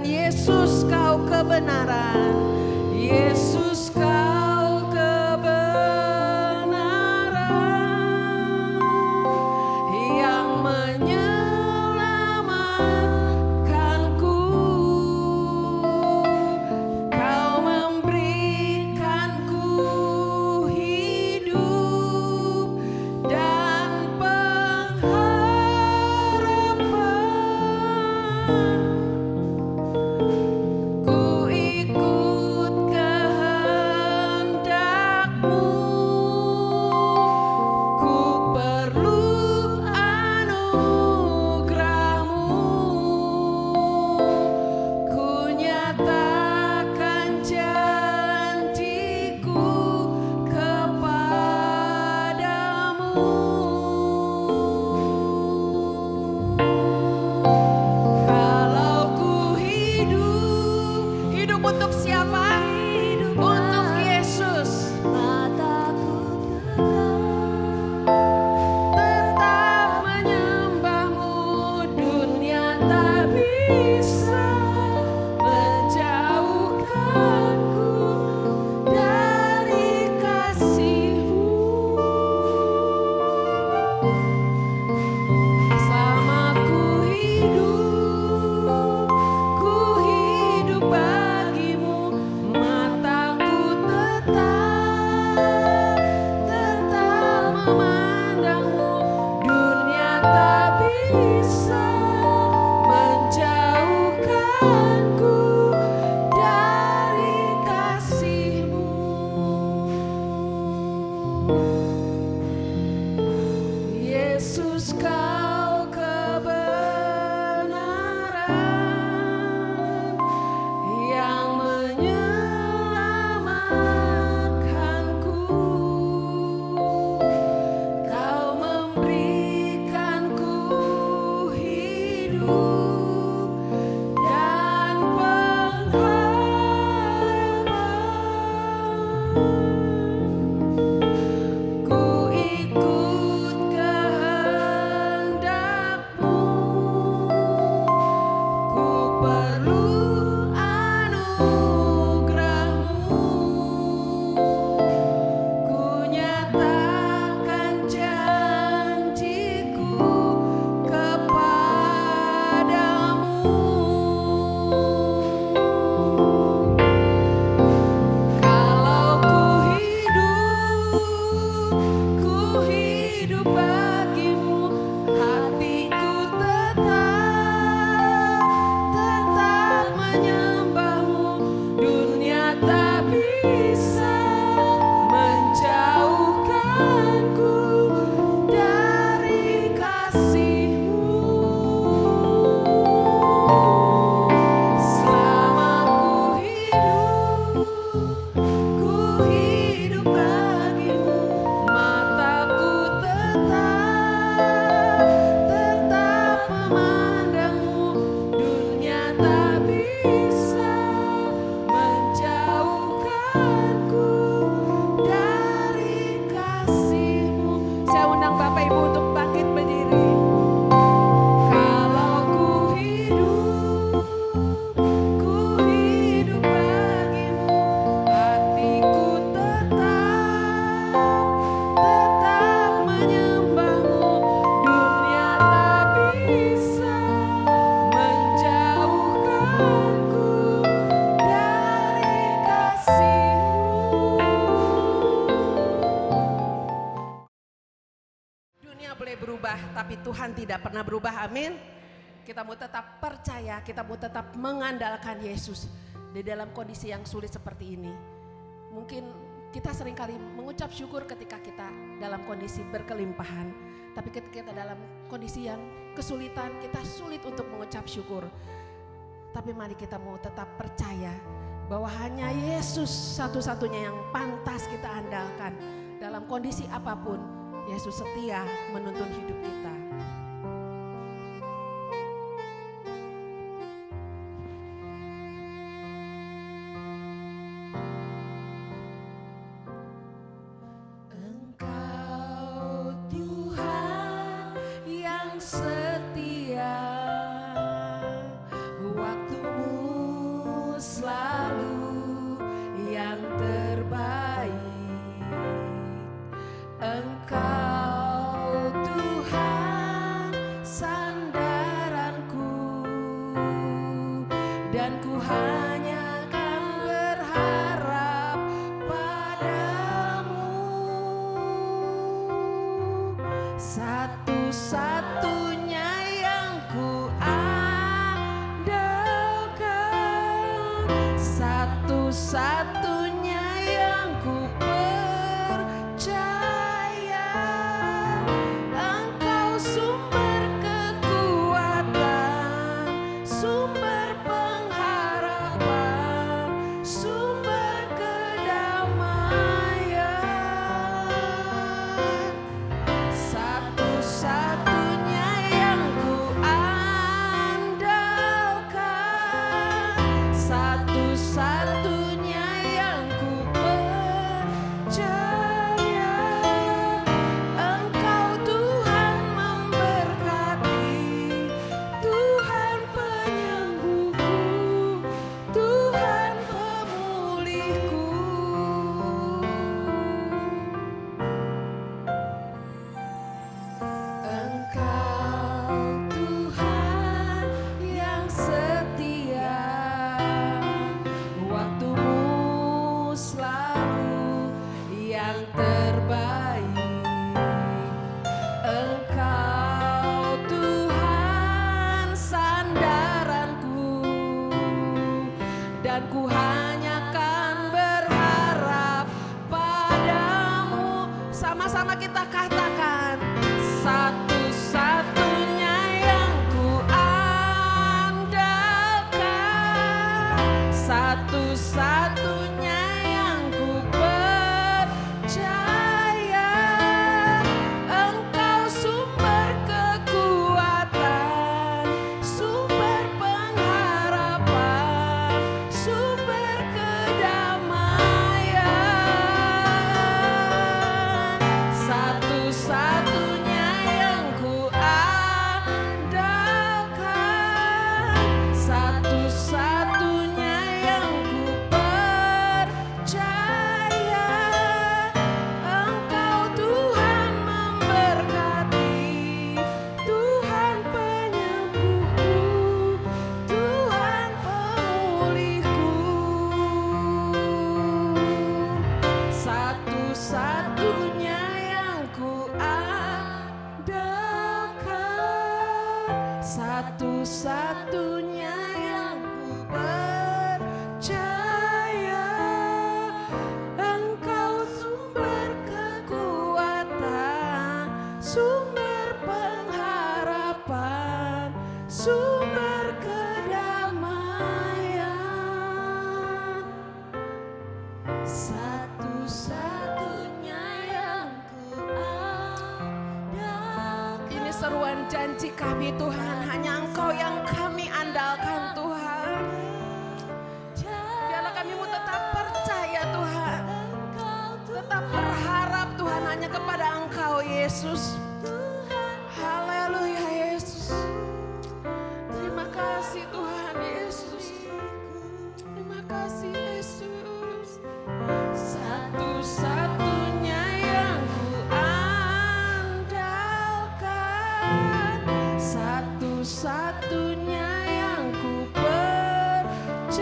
Tuhan Yesus, Kau kebenaran. Yesus, Kau kebenaran yang menyelamatkanku. Kau memberikanku hidup dan pengharapan. Ku ikut kehendak-Mu, ku perlu anugerah-Mu, ku nyatakan janjiku kepadamu. Kalau ku hidup untuk siapa? Untuk Yesus. Mataku Tetap menyembah-Mu, dunia tak bisa menjauhkanku dari kasih-Mu. Selama ku hidup bagi-Mu, mataku tetap memandang-Mu, dunia tak bisa menjauhkanku dari kasih-Mu. Yesus, Kau kebenaran yang menyelamatkanku. Kau memberikanku hidup dan pengharapan. Ku ikut kehendak-Mu, ku perlu anugerah-Mu, ku nyatakan janjiku kepadamu. Kalau ku hidup bagi-Mu, hatiku tetap menyembah-Mu, dunia tak bisa menjauhkanku dari kasih-Mu. Selama ku hidup bagi-Mu, mataku tetap memandang-Mu, dunia tak bisa menjauhkanku dari kasih-Mu. Saya undang Bapak Ibu untuk bangkit berdiri. Kalau ku hidup bagi-Mu, hatiku tetap menyembah-Mu, dunia tak bisa menjauhkanku dari kasih-Mu. Dunia boleh berubah, tapi Tuhan tidak pernah berubah. Amin. Kita mau tetap percaya, kita mau tetap mengandalkan Yesus di dalam kondisi yang sulit seperti ini. Mungkin kita seringkali mengucap syukur ketika kita dalam kondisi berkelimpahan, tapi ketika kita dalam kondisi yang kesulitan, kita sulit untuk mengucap syukur. Tapi mari kita mau tetap percaya bahwa hanya Yesus satu-satunya yang pantas kita andalkan dalam kondisi apapun. Yesus setia menuntun hidup kita. Engkau Tuhan yang setia, waktumu Satu-satunya yang ku percaya, Engkau sumber kekuatan, sumber pengharapan, sumber kedamaian. Satu-satunya yang ku andalkan, satu-satunya yang ku percaya, Engkau Tuhan memberkati, Tuhan penyembuhku, Tuhan pemulihku. Engkau Tuhan yang setia, waktumu selalu yang terbaik. Engkau Tuhan sandaranku, dan ku hanya kan berharap padamu. Sama-sama kita katakan, satu-satunya yang ku andalkan, satu-satunya yang ku percaya, Engkau sumber kekuatan, sumber pengharapan, sumber kedamaian. Satu-satunya yang ku andalkan, satu-satunya yang ku percaya, Engkau Tuhan memberkati, Tuhan penyembuhku, Tuhan pemulihku. Satu-satunya yang ku andalkan, satu-satunya yang ku percaya, Engkau sumber kekuatan, sumber pengharapan, sumber kedamaian. Satu-satunya yang ku andalkan. Ini seruan janji kami Tuhan, hanya Engkau yang kami andalkan Tuhan. Biarlah kami mau tetap percaya Tuhan, tetap berharap Tuhan hanya kepada Engkau Yesus. Haleluya Yesus. Terima kasih Tuhan Yesus. Terima kasih Yesus. Satu-satunya yang ku andalkan, satu-satunya yang ku percaya,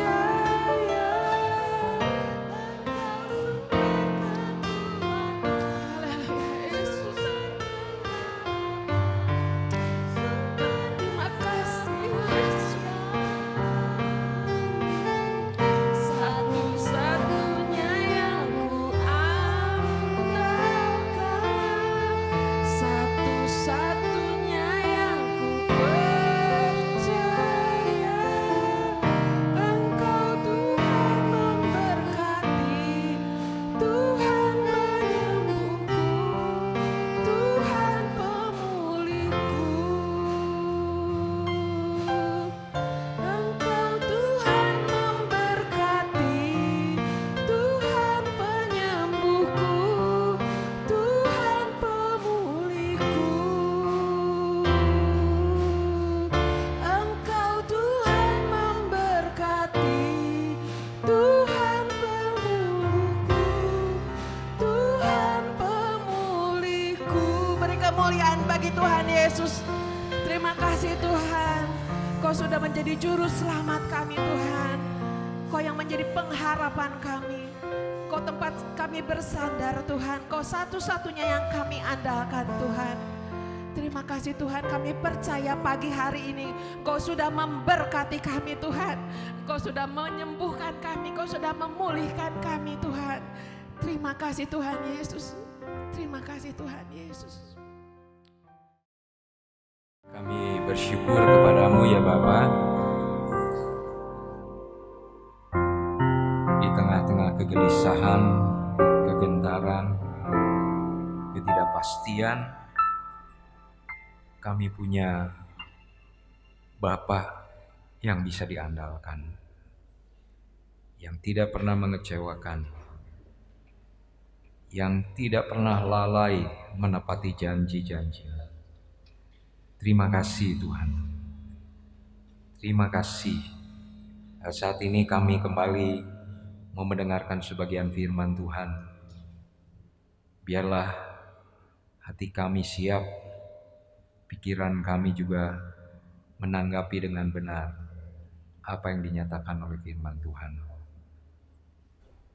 Haleluya Yesus. Terima kasih Yesus. Satu-satunya yang ku andalkan, satu-satunya yang ku percaya, Engkau Tuhan memberkati, Tuhan penyembuhku, Tuhan pemulihku. Engkau Tuhan memberkati, Tuhan penyembuhku, Tuhan pemulihku. Engkau Tuhan memberkati, Tuhan pemulihku, Tuhan pemulihku. Beri kemuliaan bagi Tuhan Yesus. Terima kasih Tuhan, Kau sudah menjadi juru selamat kami Tuhan. Kau yang menjadi pengharapan kami. Kau tempat kami bersandar Tuhan. Kau satu-satunya yang kami andalkan Tuhan. Terima kasih Tuhan, kami percaya pagi hari ini Kau sudah memberkati kami Tuhan. Kau sudah menyembuhkan kami, Kau sudah memulihkan kami Tuhan. Terima kasih Tuhan Yesus. Terima kasih Tuhan Yesus. Kami bersyukur kepadamu ya Bapa. Di tengah-tengah kegelisahan, kegentaran, ketidakpastian, kami punya Bapa yang bisa diandalkan, yang tidak pernah mengecewakan, yang tidak pernah lalai menepati janji-janji. Terima kasih Tuhan. Terima kasih. Saat ini kami kembali mau mendengarkan sebagian firman Tuhan. Biarlah hati kami siap, pikiran kami juga menanggapi dengan benar apa yang dinyatakan oleh firman Tuhan.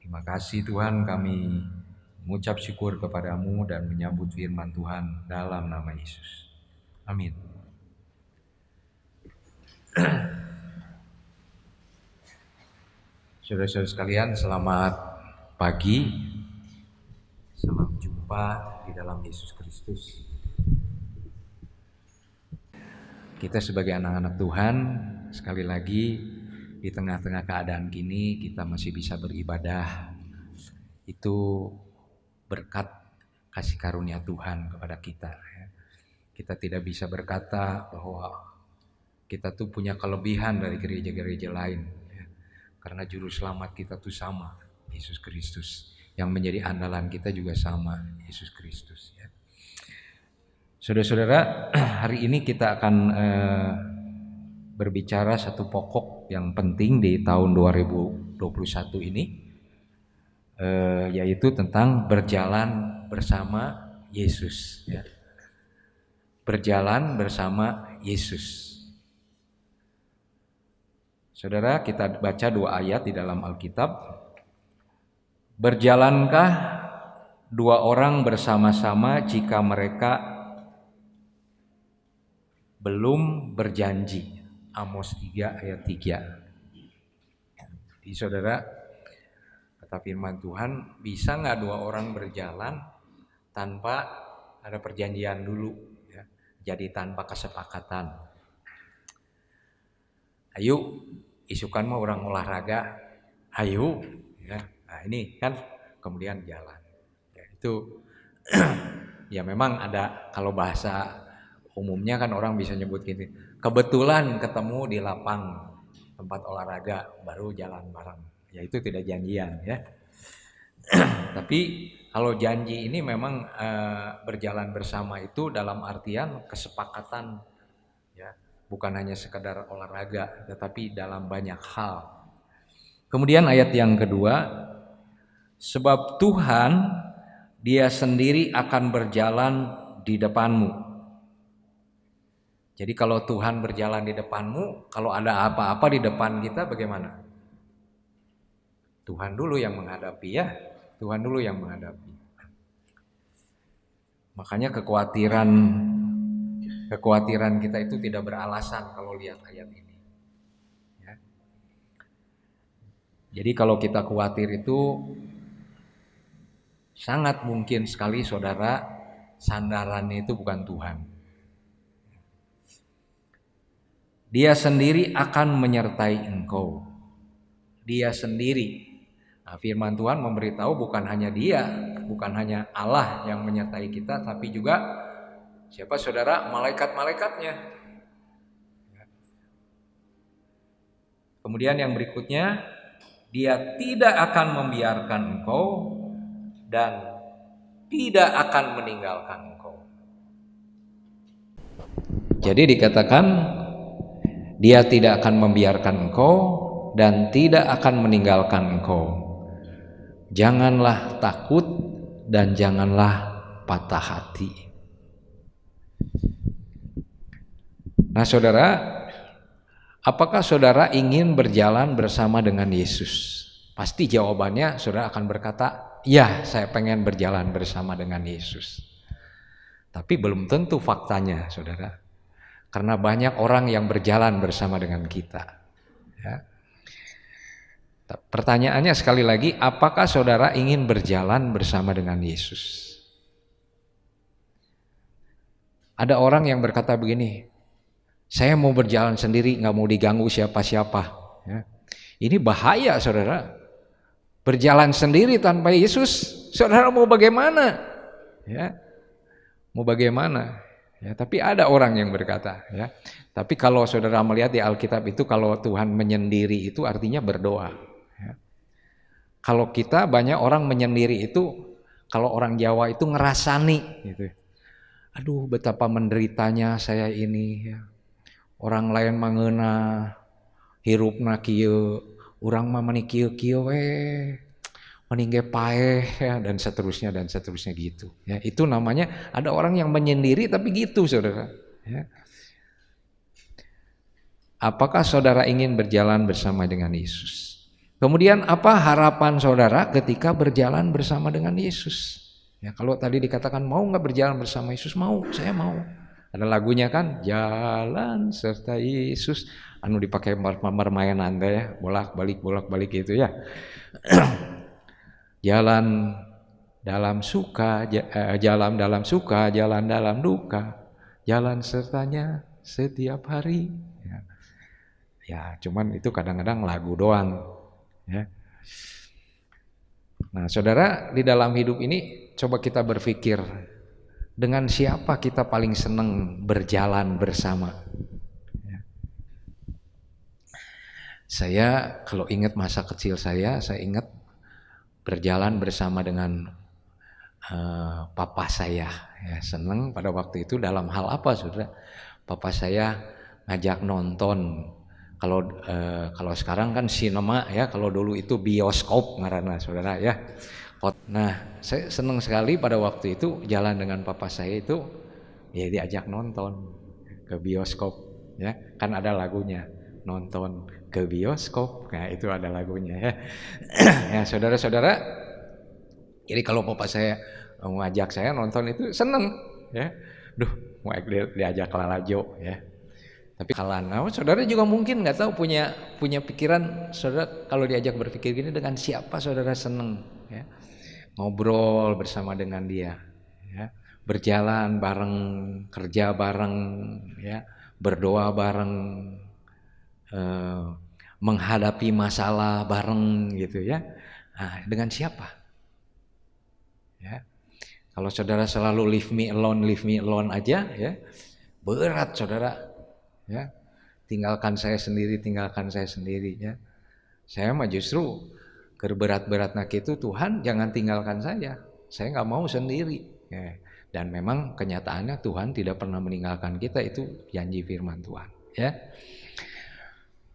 Terima kasih Tuhan, kami mengucap syukur kepadamu dan menyambut firman Tuhan dalam nama Yesus. Amin. Saudara-saudara sekalian, selamat pagi. Salam jumpa di dalam Yesus Kristus. Kita sebagai anak-anak Tuhan, sekali lagi di tengah-tengah keadaan gini kita masih bisa beribadah. Itu berkat kasih karunia Tuhan kepada kita. Kita tidak bisa berkata bahwa kita tuh punya kelebihan dari gereja-gereja lain. Karena juru selamat kita tuh sama, Yesus Kristus. Yang menjadi andalan kita juga sama, Yesus Kristus. Saudara-saudara, hari ini kita akan berbicara satu pokok yang penting di tahun 2021 ini, yaitu tentang berjalan bersama Yesus. Berjalan bersama Yesus. Saudara, kita baca 2 ayat di dalam Alkitab. Berjalankah 2 orang bersama-sama jika mereka belum berjanji? Amos 3 ayat 3. Jadi saudara, kata firman Tuhan, bisa gak 2 orang berjalan tanpa ada perjanjian dulu? Jadi tanpa kesepakatan. Ayo, isukan mah orang olahraga, ayo. Nah ini kan kemudian jalan. Itu ya memang ada, kalau bahasa umumnya kan orang bisa nyebut gitu, kebetulan ketemu di lapang tempat olahraga baru jalan bareng. Ya itu tidak janjian ya. Tapi kalau janji ini memang berjalan bersama itu dalam artian kesepakatan ya, bukan hanya sekedar olahraga tetapi dalam banyak hal. Kemudian ayat yang kedua, sebab Tuhan Dia sendiri akan berjalan di depanmu. Jadi kalau Tuhan berjalan di depanmu, kalau ada apa-apa di depan kita bagaimana? Tuhan dulu yang menghadapi ya. Tuhan dulu yang menghadapi. Makanya kekhawatiran kita itu tidak beralasan kalau lihat ayat ini. Ya. Jadi kalau kita khawatir itu sangat mungkin sekali saudara sandarannya itu bukan Tuhan. Dia sendiri akan menyertai engkau. Dia sendiri. Nah, firman Tuhan memberitahu bukan hanya Dia, bukan hanya Allah yang menyertai kita, tapi juga siapa saudara? Malaikat-malaikatnya. Kemudian yang berikutnya, Dia tidak akan membiarkan engkau dan tidak akan meninggalkan engkau. Jadi dikatakan Dia tidak akan membiarkan engkau dan tidak akan meninggalkan engkau. Janganlah takut dan janganlah patah hati. Nah saudara, apakah saudara ingin berjalan bersama dengan Yesus? Pasti jawabannya saudara akan berkata, ya saya pengen berjalan bersama dengan Yesus. Tapi belum tentu faktanya, saudara. Karena banyak orang yang berjalan bersama dengan kita. Ya. Pertanyaannya sekali lagi, apakah saudara ingin berjalan bersama dengan Yesus? Ada orang yang berkata begini, saya mau berjalan sendiri, gak mau diganggu siapa-siapa. Ya. Ini bahaya, saudara. Berjalan sendiri tanpa Yesus, saudara mau bagaimana? Ya, mau bagaimana? Ya, tapi ada orang yang berkata, ya. Tapi kalau saudara melihat di Alkitab itu, kalau Tuhan menyendiri itu artinya berdoa. Ya. Kalau kita banyak orang menyendiri itu, kalau orang Jawa itu ngerasani, gitu. Aduh, betapa menderitanya saya ini. Ya. Orang lain mangena hirupna kieu, urang mah mani kieu-kieu we. Meninggal paeh ya, dan seterusnya gitu. Ya, itu namanya ada orang yang menyendiri tapi gitu, saudara. Ya. Apakah saudara ingin berjalan bersama dengan Yesus? Kemudian apa harapan saudara ketika berjalan bersama dengan Yesus? Ya, kalau tadi dikatakan mau nggak berjalan bersama Yesus, mau, saya mau. Ada lagunya kan, jalan serta Yesus. Anu dipakai permainan ya, bolak-balik gitu ya. Jalan dalam suka, jalan dalam suka, jalan dalam duka, jalan sertanya setiap hari. Ya, cuman itu kadang-kadang lagu doang. Ya. Nah, saudara, di dalam hidup ini coba kita berpikir, dengan siapa kita paling senang berjalan bersama? Ya. Saya kalau ingat masa kecil saya ingat berjalan bersama dengan papa saya. Ya, senang pada waktu itu dalam hal apa, saudara? Papa saya ngajak nonton. Kalau sekarang kan sinema ya, kalau dulu itu bioskop ngaranna, saudara ya. Nah, saya senang sekali pada waktu itu jalan dengan papa saya itu ya diajak nonton ke bioskop ya. Kan ada lagunya, nonton ke bioskop. Nah, itu ada lagunya ya. Ya, saudara-saudara, jadi kalau papa saya ngajak saya nonton itu seneng ya. Duh, mau diajak lalajo ya. Tapi kalau saudara juga mungkin nggak tahu punya pikiran, saudara kalau diajak berpikir gini, dengan siapa saudara seneng ya. Ngobrol bersama dengan dia ya. Berjalan bareng, kerja bareng ya, berdoa bareng, menghadapi masalah bareng gitu ya. Nah, dengan siapa? Ya. Kalau saudara selalu leave me alone aja ya, berat saudara ya. Tinggalkan saya sendiri ya. Saya mah justru keberat-beratna kitu, Tuhan jangan tinggalkan saya nggak mau sendiri ya. Dan memang kenyataannya Tuhan tidak pernah meninggalkan kita, itu janji firman Tuhan ya.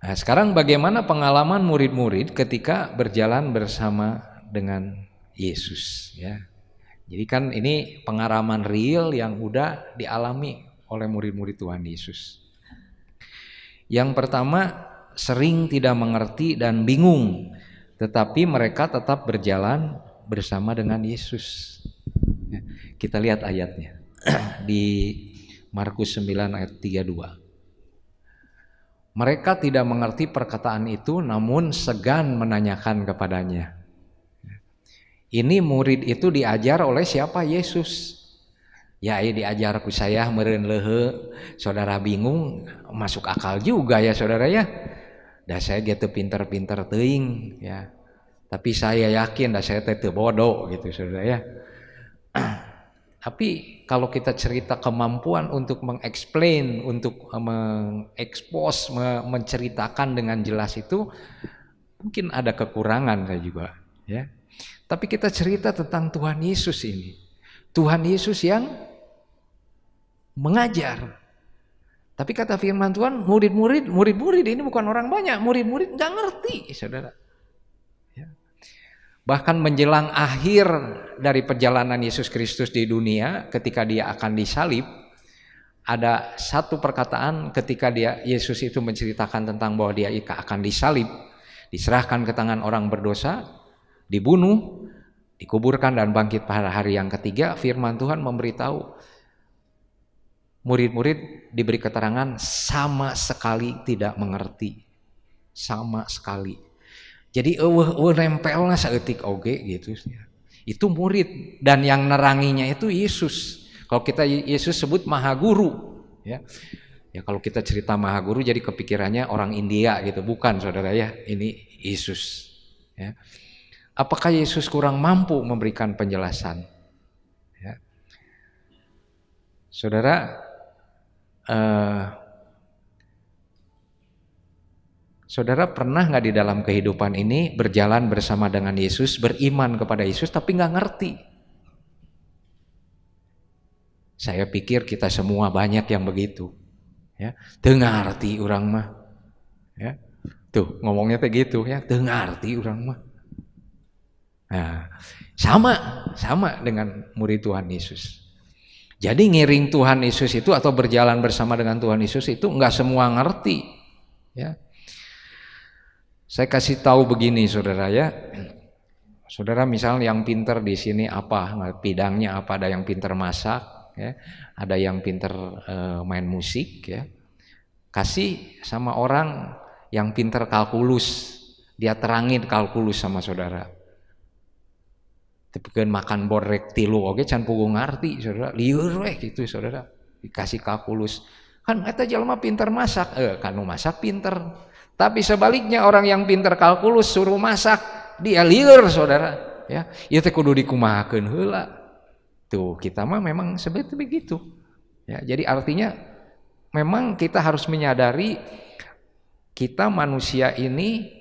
Nah, sekarang bagaimana pengalaman murid-murid ketika berjalan bersama dengan Yesus ya. Jadi kan ini pengalaman real yang udah dialami oleh murid-murid Tuhan Yesus. Yang pertama, sering tidak mengerti dan bingung, tetapi mereka tetap berjalan bersama dengan Yesus. Kita lihat ayatnya di Markus 9 ayat 32. Mereka tidak mengerti perkataan itu, namun segan menanyakan kepadanya. Ini murid itu diajar oleh siapa? Yesus. Ya, diajar ku saya meureun leuheu, saudara bingung, masuk akal juga ya saudara ya. Dah saya gitu pinter-pinter teuing ya. Tapi saya yakin dah saya teu bodoh gitu saudara ya. Tapi kalau kita cerita kemampuan untuk mengeksplain, untuk mengekspos, menceritakan dengan jelas itu mungkin ada kekurangan saya juga ya. Tapi kita cerita tentang Tuhan Yesus ini. Tuhan Yesus yang mengajar. Tapi kata firman Tuhan, murid-murid ini bukan orang banyak, murid-murid nggak ngerti, saudara. Ya. Bahkan menjelang akhir dari perjalanan Yesus Kristus di dunia, ketika dia akan disalib, ada satu perkataan ketika Yesus itu menceritakan tentang bahwa dia akan disalib, diserahkan ke tangan orang berdosa, dibunuh, dikuburkan dan bangkit pada hari yang ketiga. Firman Tuhan memberitahu murid-murid diberi keterangan sama sekali tidak mengerti. Sama sekali. Jadi nempelna saeutik oge gitu. Itu murid, dan yang neranginya itu Yesus. Kalau kita Yesus sebut Maha Guru, ya. Ya kalau kita cerita Maha Guru jadi kepikirannya orang India gitu, bukan saudara ya. Ini Yesus. Ya. Apakah Yesus kurang mampu memberikan penjelasan? Ya. Saudara, saudara pernah nggak di dalam kehidupan ini berjalan bersama dengan Yesus, beriman kepada Yesus tapi nggak ngerti? Saya pikir kita semua banyak yang begitu, ya. Teu ngarti urang mah, ya. Tuh ngomongnya teh gitu ya, teu ngarti urang mah. Nah, sama dengan murid Tuhan Yesus. Jadi ngiring Tuhan Yesus itu atau berjalan bersama dengan Tuhan Yesus itu nggak semua ngerti, ya. Saya kasih tahu begini saudara ya. Saudara misalnya yang pinter di sini apa, bidangnya apa, ada yang pinter masak, ya, ada yang pinter main musik, ya. Kasih sama orang yang pinter kalkulus, dia terangin kalkulus sama saudara. Tapi makan borek tilu oge can pugu ngarti saudara, lieur we gitu saudara. Dikasih kalkulus. Kan eta jelema pinter masak, kanu masak pinter. Tapi sebaliknya orang yang pinter kalkulus suruh masak, dia lieur saudara, ya. Ieu teh kudu dikumahakeun heula. Tuh, kita mah memang seperti begitu. Ya, jadi artinya memang kita harus menyadari kita manusia ini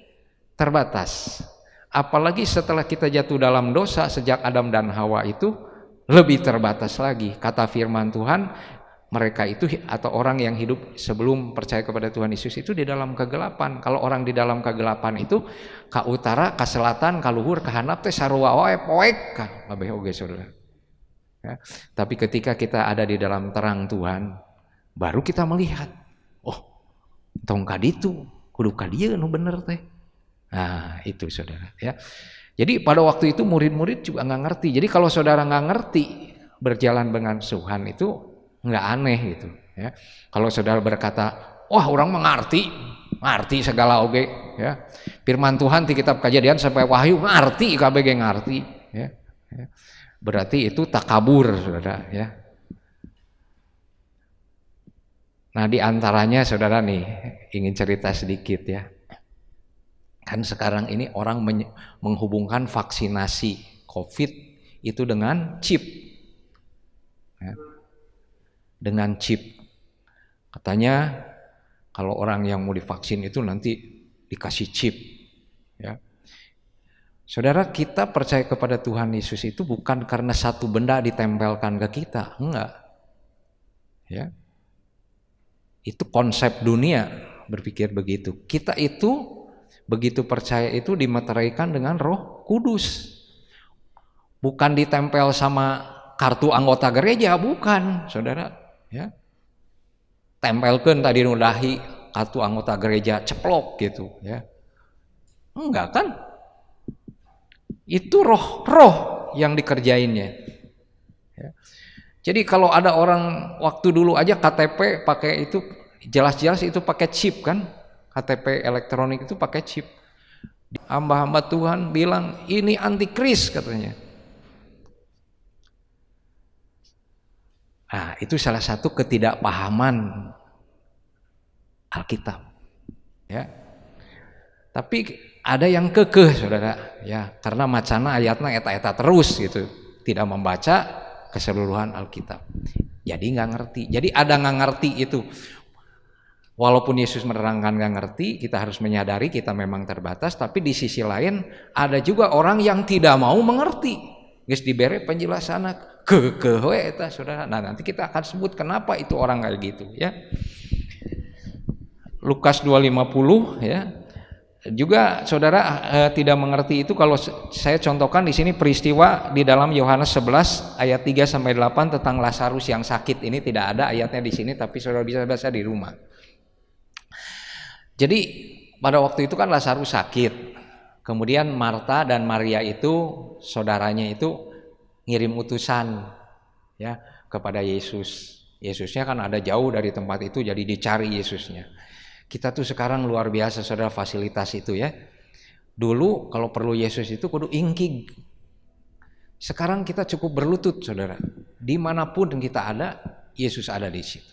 terbatas. Apalagi setelah kita jatuh dalam dosa sejak Adam dan Hawa itu lebih terbatas lagi. Kata firman Tuhan, mereka itu atau orang yang hidup sebelum percaya kepada Tuhan Yesus itu di dalam kegelapan. Kalau orang di dalam kegelapan itu ka utara, ka selatan, ka luhur, ka handap teh sarua wae poek kabeh oge saudara. Ya, tapi ketika kita ada di dalam terang Tuhan, baru kita melihat, oh, tong ka ditu, kudu ka dieu nu bener teh. Nah, itu saudara, ya. Jadi pada waktu itu murid-murid juga nggak ngerti. Jadi kalau saudara nggak ngerti berjalan dengan Tuhan itu nggak aneh gitu, ya. Kalau saudara berkata, wah orang mengerti segala oge, ya. Firman Tuhan di kitab Kejadian sampai Wahyu ngerti, kabeh ngerti, ya. Berarti itu takabur, saudara, ya. Nah, di antaranya saudara nih ingin cerita sedikit ya. Kan sekarang ini orang menghubungkan vaksinasi COVID itu dengan chip, ya. Dengan chip. Katanya kalau orang yang mau divaksin itu nanti dikasih chip, ya. Saudara, kita percaya kepada Tuhan Yesus itu bukan karena satu benda ditempelkan ke kita, enggak. Ya. Itu konsep dunia berpikir begitu. Kita itu begitu percaya itu dimeteraikan dengan Roh Kudus. Bukan ditempel sama kartu anggota gereja, bukan, saudara, ya. Tempelkeun tadi nu dahi kartu anggota gereja ceplok gitu, ya. Enggak kan? Itu roh yang dikerjainnya. Ya. Jadi kalau ada orang waktu dulu aja KTP pakai itu jelas-jelas itu pakai chip kan? KTP elektronik itu pakai chip. Hamba-hamba Tuhan bilang ini antikris katanya. Nah, itu salah satu ketidakpahaman Alkitab. Ya. Tapi ada yang kekeh saudara, ya, karena macana ayatnya eta-eta terus gitu, tidak membaca keseluruhan Alkitab. Jadi nggak ngerti. Jadi ada nggak ngerti itu. Walaupun Yesus menerangkan nggak ngerti, kita harus menyadari kita memang terbatas. Tapi di sisi lain ada juga orang yang tidak mau mengerti. Geus dibere penjelasan kekeh we eta saudara. Nah, nanti kita akan sebut kenapa itu orang kayak gitu, ya. Lukas 2:50, ya. Juga saudara tidak mengerti itu kalau saya contohkan di sini peristiwa di dalam Yohanes 11 ayat 3 sampai 8 tentang Lazarus yang sakit. Ini tidak ada ayatnya di sini tapi saudara bisa baca di rumah. Jadi pada waktu itu kan Lazarus sakit. Kemudian Marta dan Maria itu saudaranya itu ngirim utusan, ya, kepada Yesus. Yesusnya kan ada jauh dari tempat itu, jadi dicari Yesusnya. Kita tuh sekarang luar biasa saudara fasilitas itu ya. Dulu kalau perlu Yesus itu kudu ingkig. Sekarang kita cukup berlutut saudara. Dimanapun kita ada, Yesus ada di situ.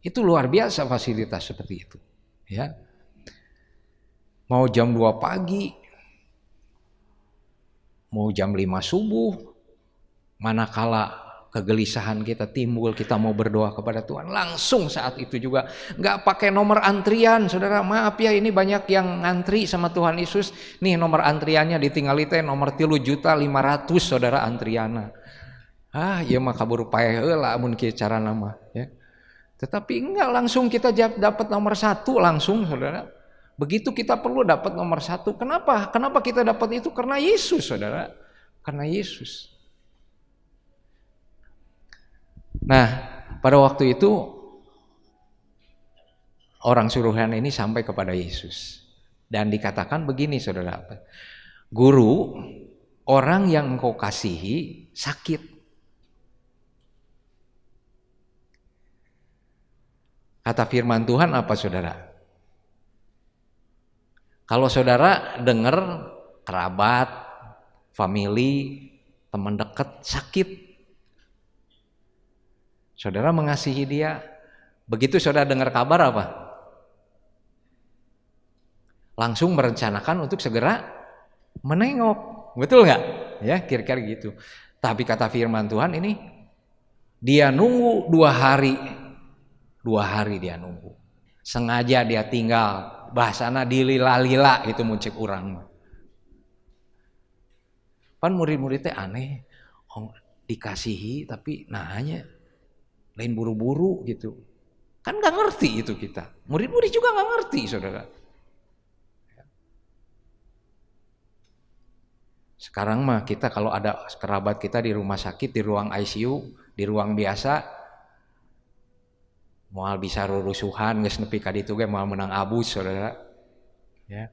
Itu luar biasa fasilitas seperti itu. Ya. Mau jam 2 pagi, mau jam 5 subuh, manakala kegelisahan kita timbul, kita mau berdoa kepada Tuhan, langsung saat itu juga, nggak pakai nomor antrian, saudara. Maaf ya, ini banyak yang ngantri sama Tuhan Yesus. Nih nomor antriannya ditinggali teh nomor 3.500.000 saudara antriana. Ya mah kabur paeh heula mun kieu carana mah ya. Tetapi enggak, langsung kita dapat nomor 1 langsung saudara. Begitu kita perlu dapat nomor 1. Kenapa? Kenapa kita dapat itu? Karena Yesus saudara. Karena Yesus. Nah, pada waktu itu orang suruhan ini sampai kepada Yesus dan dikatakan begini saudara, Guru, orang yang engkau kasihi sakit. Kata firman Tuhan apa saudara? Kalau saudara dengar kerabat, family, teman dekat sakit, saudara mengasihi dia. Begitu saudara dengar kabar apa? Langsung merencanakan untuk segera menengok. Betul nggak? Ya, kira-kira gitu. Tapi kata firman Tuhan ini, dia nunggu 2 hari. 2 hari dia nunggu. Sengaja dia tinggal. Bahasana dilila-lila itu muncik urang. Pan murid-muridnya aneh. Dikasihi tapi nanya. Lain buru-buru gitu. Kan gak ngerti itu kita. Murid-murid juga gak ngerti saudara. Sekarang mah kita kalau ada kerabat kita di rumah sakit, di ruang ICU, di ruang biasa, moal bisa rurusuhan, geus nepi ka ditu ge moal menang abus saudara. Ya.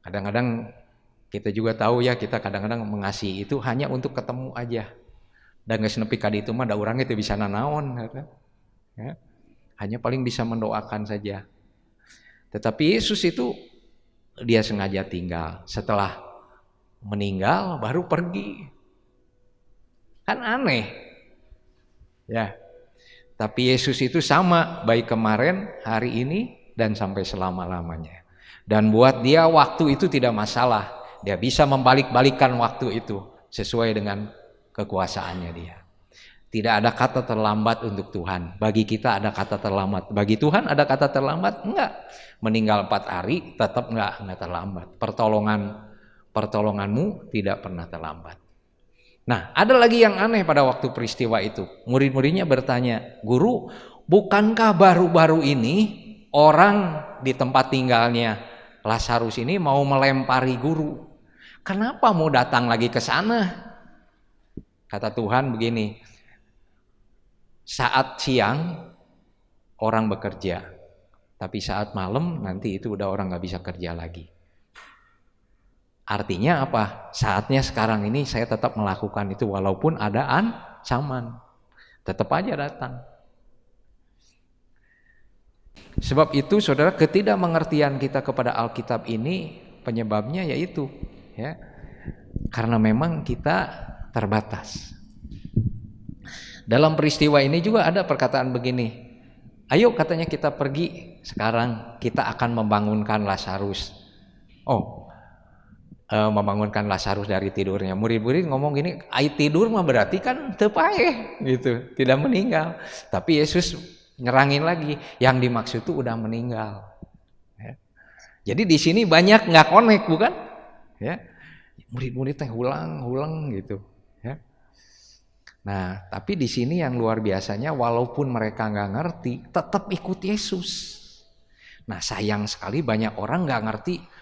Kadang-kadang kita juga tahu ya, kita kadang-kadang mengasihi itu hanya untuk ketemu aja. Dan geus nepi ka ditu mah da urang teh bisa nanaon ya. Hanya paling bisa mendoakan saja. Tetapi Yesus itu dia sengaja tinggal, setelah meninggal baru pergi. Kan aneh. Ya. Tapi Yesus itu sama baik kemarin, hari ini dan sampai selama-lamanya. Dan buat dia waktu itu tidak masalah. Dia bisa membalik-balikan waktu itu sesuai dengan kekuasaannya dia. Tidak ada kata terlambat untuk Tuhan. Bagi kita ada kata terlambat. Bagi Tuhan ada kata terlambat? Enggak. Meninggal 4 hari tetap enggak terlambat. Pertolonganmu tidak pernah terlambat. Nah, ada lagi yang aneh pada waktu peristiwa itu. Murid-muridnya bertanya, Guru, bukankah baru-baru ini orang di tempat tinggalnya Lazarus ini mau melempari Guru? Kenapa mau datang lagi ke sana? Kata Tuhan begini, saat siang orang bekerja, tapi saat malam nanti itu udah orang gak bisa kerja lagi. Artinya apa? Saatnya sekarang ini saya tetap melakukan itu walaupun ada ancaman. Tetap aja datang. Sebab itu saudara, ketidakmengertian kita kepada Alkitab ini penyebabnya yaitu ya, karena memang kita terbatas. Dalam peristiwa ini juga ada perkataan begini, ayo katanya kita pergi sekarang, kita akan membangunkan Lazarus. Membangunkan Lazarus dari tidurnya. Murid-murid ngomong gini, ai tidur mah berarti kan teu paeh gitu, tidak meninggal. Tapi Yesus nyerangin lagi, yang dimaksud itu udah meninggal. Ya. Jadi di sini banyak nggak connect bukan? Ya. Murid-murid teh hulang gitu. Ya. Nah, tapi di sini yang luar biasanya, walaupun mereka nggak ngerti, tetap ikut Yesus. Nah, sayang sekali banyak orang nggak ngerti.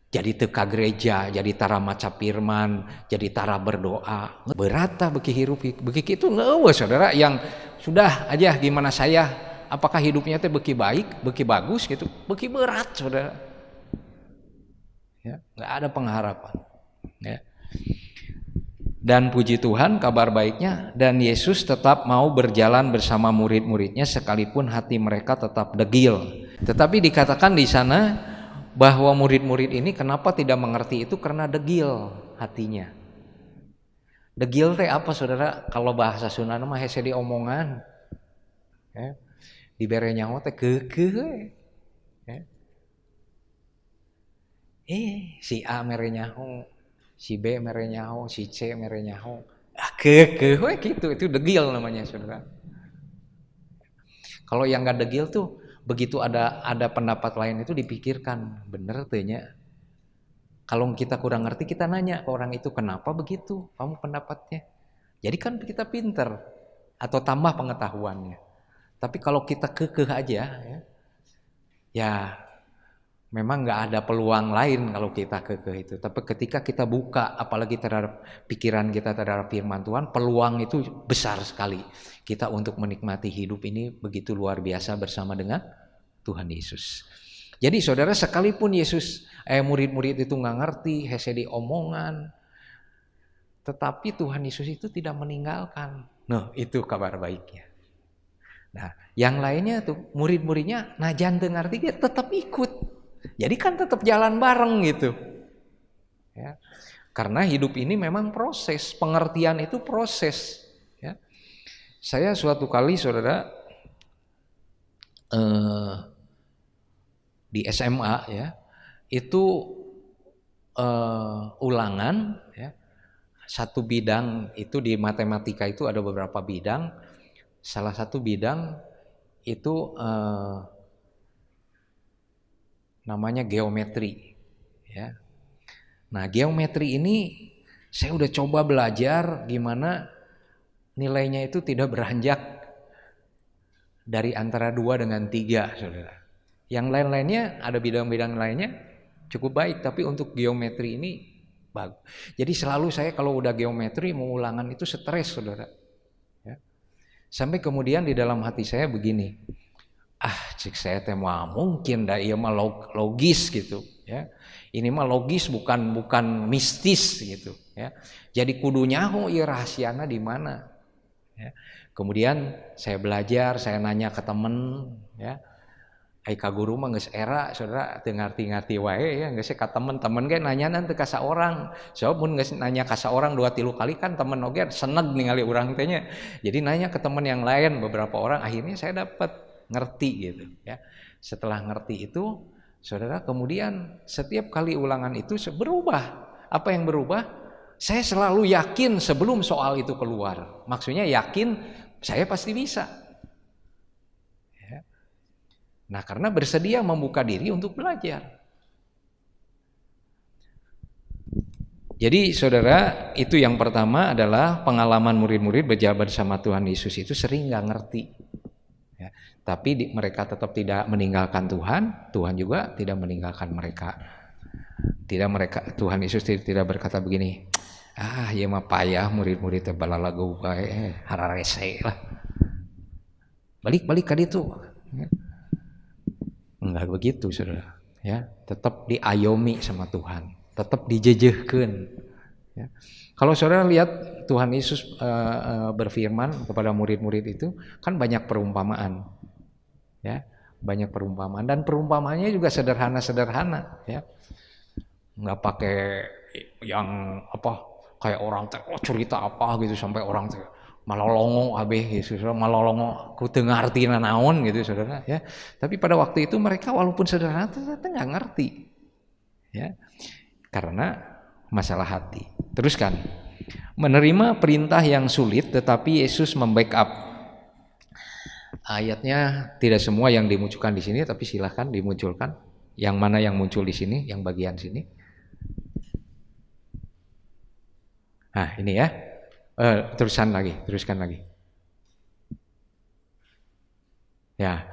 Jadi teka gereja, jadi tara maca firman, jadi tara berdoa. Berata beki hirup, beki itu ngeueuh saudara, yang sudah aja gimana saya, apakah hidupnya teh beki baik, beki bagus gitu, beki berat saudara. Ya, enggak ada pengharapan, ya. Dan puji Tuhan, kabar baiknya, dan Yesus tetap mau berjalan bersama murid-muridnya sekalipun hati mereka tetap degil. Tetapi dikatakan di sana bahwa murid-murid ini kenapa tidak mengerti itu karena degil hatinya. Degil teh apa saudara? Kalau bahasa Sunda mah hese diomongan. Ya. Dibere nyaho teh keukeuh. Ya. Si A mere nyaho, si B mere nyaho, si C mere nyaho. Keukeuh we gitu, itu degil namanya saudara. Kalau yang enggak degil tuh begitu ada pendapat lain itu dipikirkan, bener tuh nya. Kalau kita kurang ngerti kita nanya ke orang itu kenapa begitu kamu pendapatnya. Jadi kan kita pinter atau tambah pengetahuannya. Tapi kalau kita kekeh aja ya memang nggak ada peluang lain kalau kita kekeh itu. Tapi ketika kita buka apalagi terhadap pikiran kita terhadap firman Tuhan, peluang itu besar sekali kita untuk menikmati hidup ini begitu luar biasa bersama dengan Tuhan Yesus. Jadi saudara, sekalipun murid-murid itu nggak ngerti, hese diomongan, tetapi Tuhan Yesus itu tidak meninggalkan. Nah, itu kabar baiknya. Nah, yang lainnya tuh murid-muridnya najan teu ngarti dia tetap ikut. Jadi kan tetap jalan bareng gitu. Ya. Karena hidup ini memang proses, pengertian itu proses. Ya. Saya suatu kali saudara di SMA ya itu ulangan ya. Satu bidang itu di matematika itu ada beberapa bidang. Salah satu bidang itu namanya geometri ya. Nah, geometri ini saya udah coba belajar gimana nilainya itu tidak beranjak dari antara 2 dengan 3, saudara. Yang lain-lainnya ada bidang-bidang lainnya cukup baik, tapi untuk geometri ini bagus. Jadi selalu saya kalau udah geometri mau ulangan itu stres, saudara. Ya. Sampai kemudian di dalam hati saya begini, cik saya teh mah mungkin dah ieu mah logis gitu, ya. Ini mah logis bukan mistis gitu, ya. Jadi kudu nyaho ieu rahasiana di mana. Ya. Kemudian saya belajar, saya nanya ke temen, ya. Ai ka guru mah geus era saudara teu ngarti-ngarti wae ya, geus ka temen-temen ge nanyanan teu ka saorang. Soalnya mun geus nanya ka saorang 2-3 kali kan temen oge seneg ningali urang teh nya. Jadi nanya ke temen yang lain beberapa orang, akhirnya saya dapat ngerti gitu ya. Setelah ngerti itu saudara, kemudian setiap kali ulangan itu berubah. Apa yang berubah? Saya selalu yakin sebelum soal itu keluar. Maksudnya yakin saya pasti bisa. Nah, karena bersedia membuka diri untuk belajar. Jadi saudara, itu yang pertama adalah pengalaman murid-murid berjabat sama Tuhan Yesus itu sering gak ngerti. Ya, tapi mereka tetap tidak meninggalkan Tuhan, Tuhan juga tidak meninggalkan mereka. Tuhan Yesus tidak berkata begini, ya mah payah murid-murid teh balalago bae, hararese lah. Balik ka ditu. Ya. Enggak begitu saudara, ya tetap diayomi sama Tuhan, tetap dijejehkeun. Ya. Kalau saudara lihat Tuhan Yesus berfirman kepada murid-murid itu kan banyak perumpamaan, ya banyak perumpamaan dan perumpamaannya juga sederhana, ya nggak pakai yang kayak orang cerita apa gitu sampai orang malolongo abeh Yesus malolongo ku teu ngarti naon gitu saudara ya. Tapi pada waktu itu mereka walaupun sederhana ternyata enggak ngerti. Ya. Karena masalah hati. Teruskan. Menerima perintah yang sulit tetapi Yesus membackup. Ayatnya tidak semua yang dimunculkan di sini tapi silahkan dimunculkan. Yang mana yang muncul di sini, yang bagian sini. Nah, ini ya. Teruskan lagi. Ya,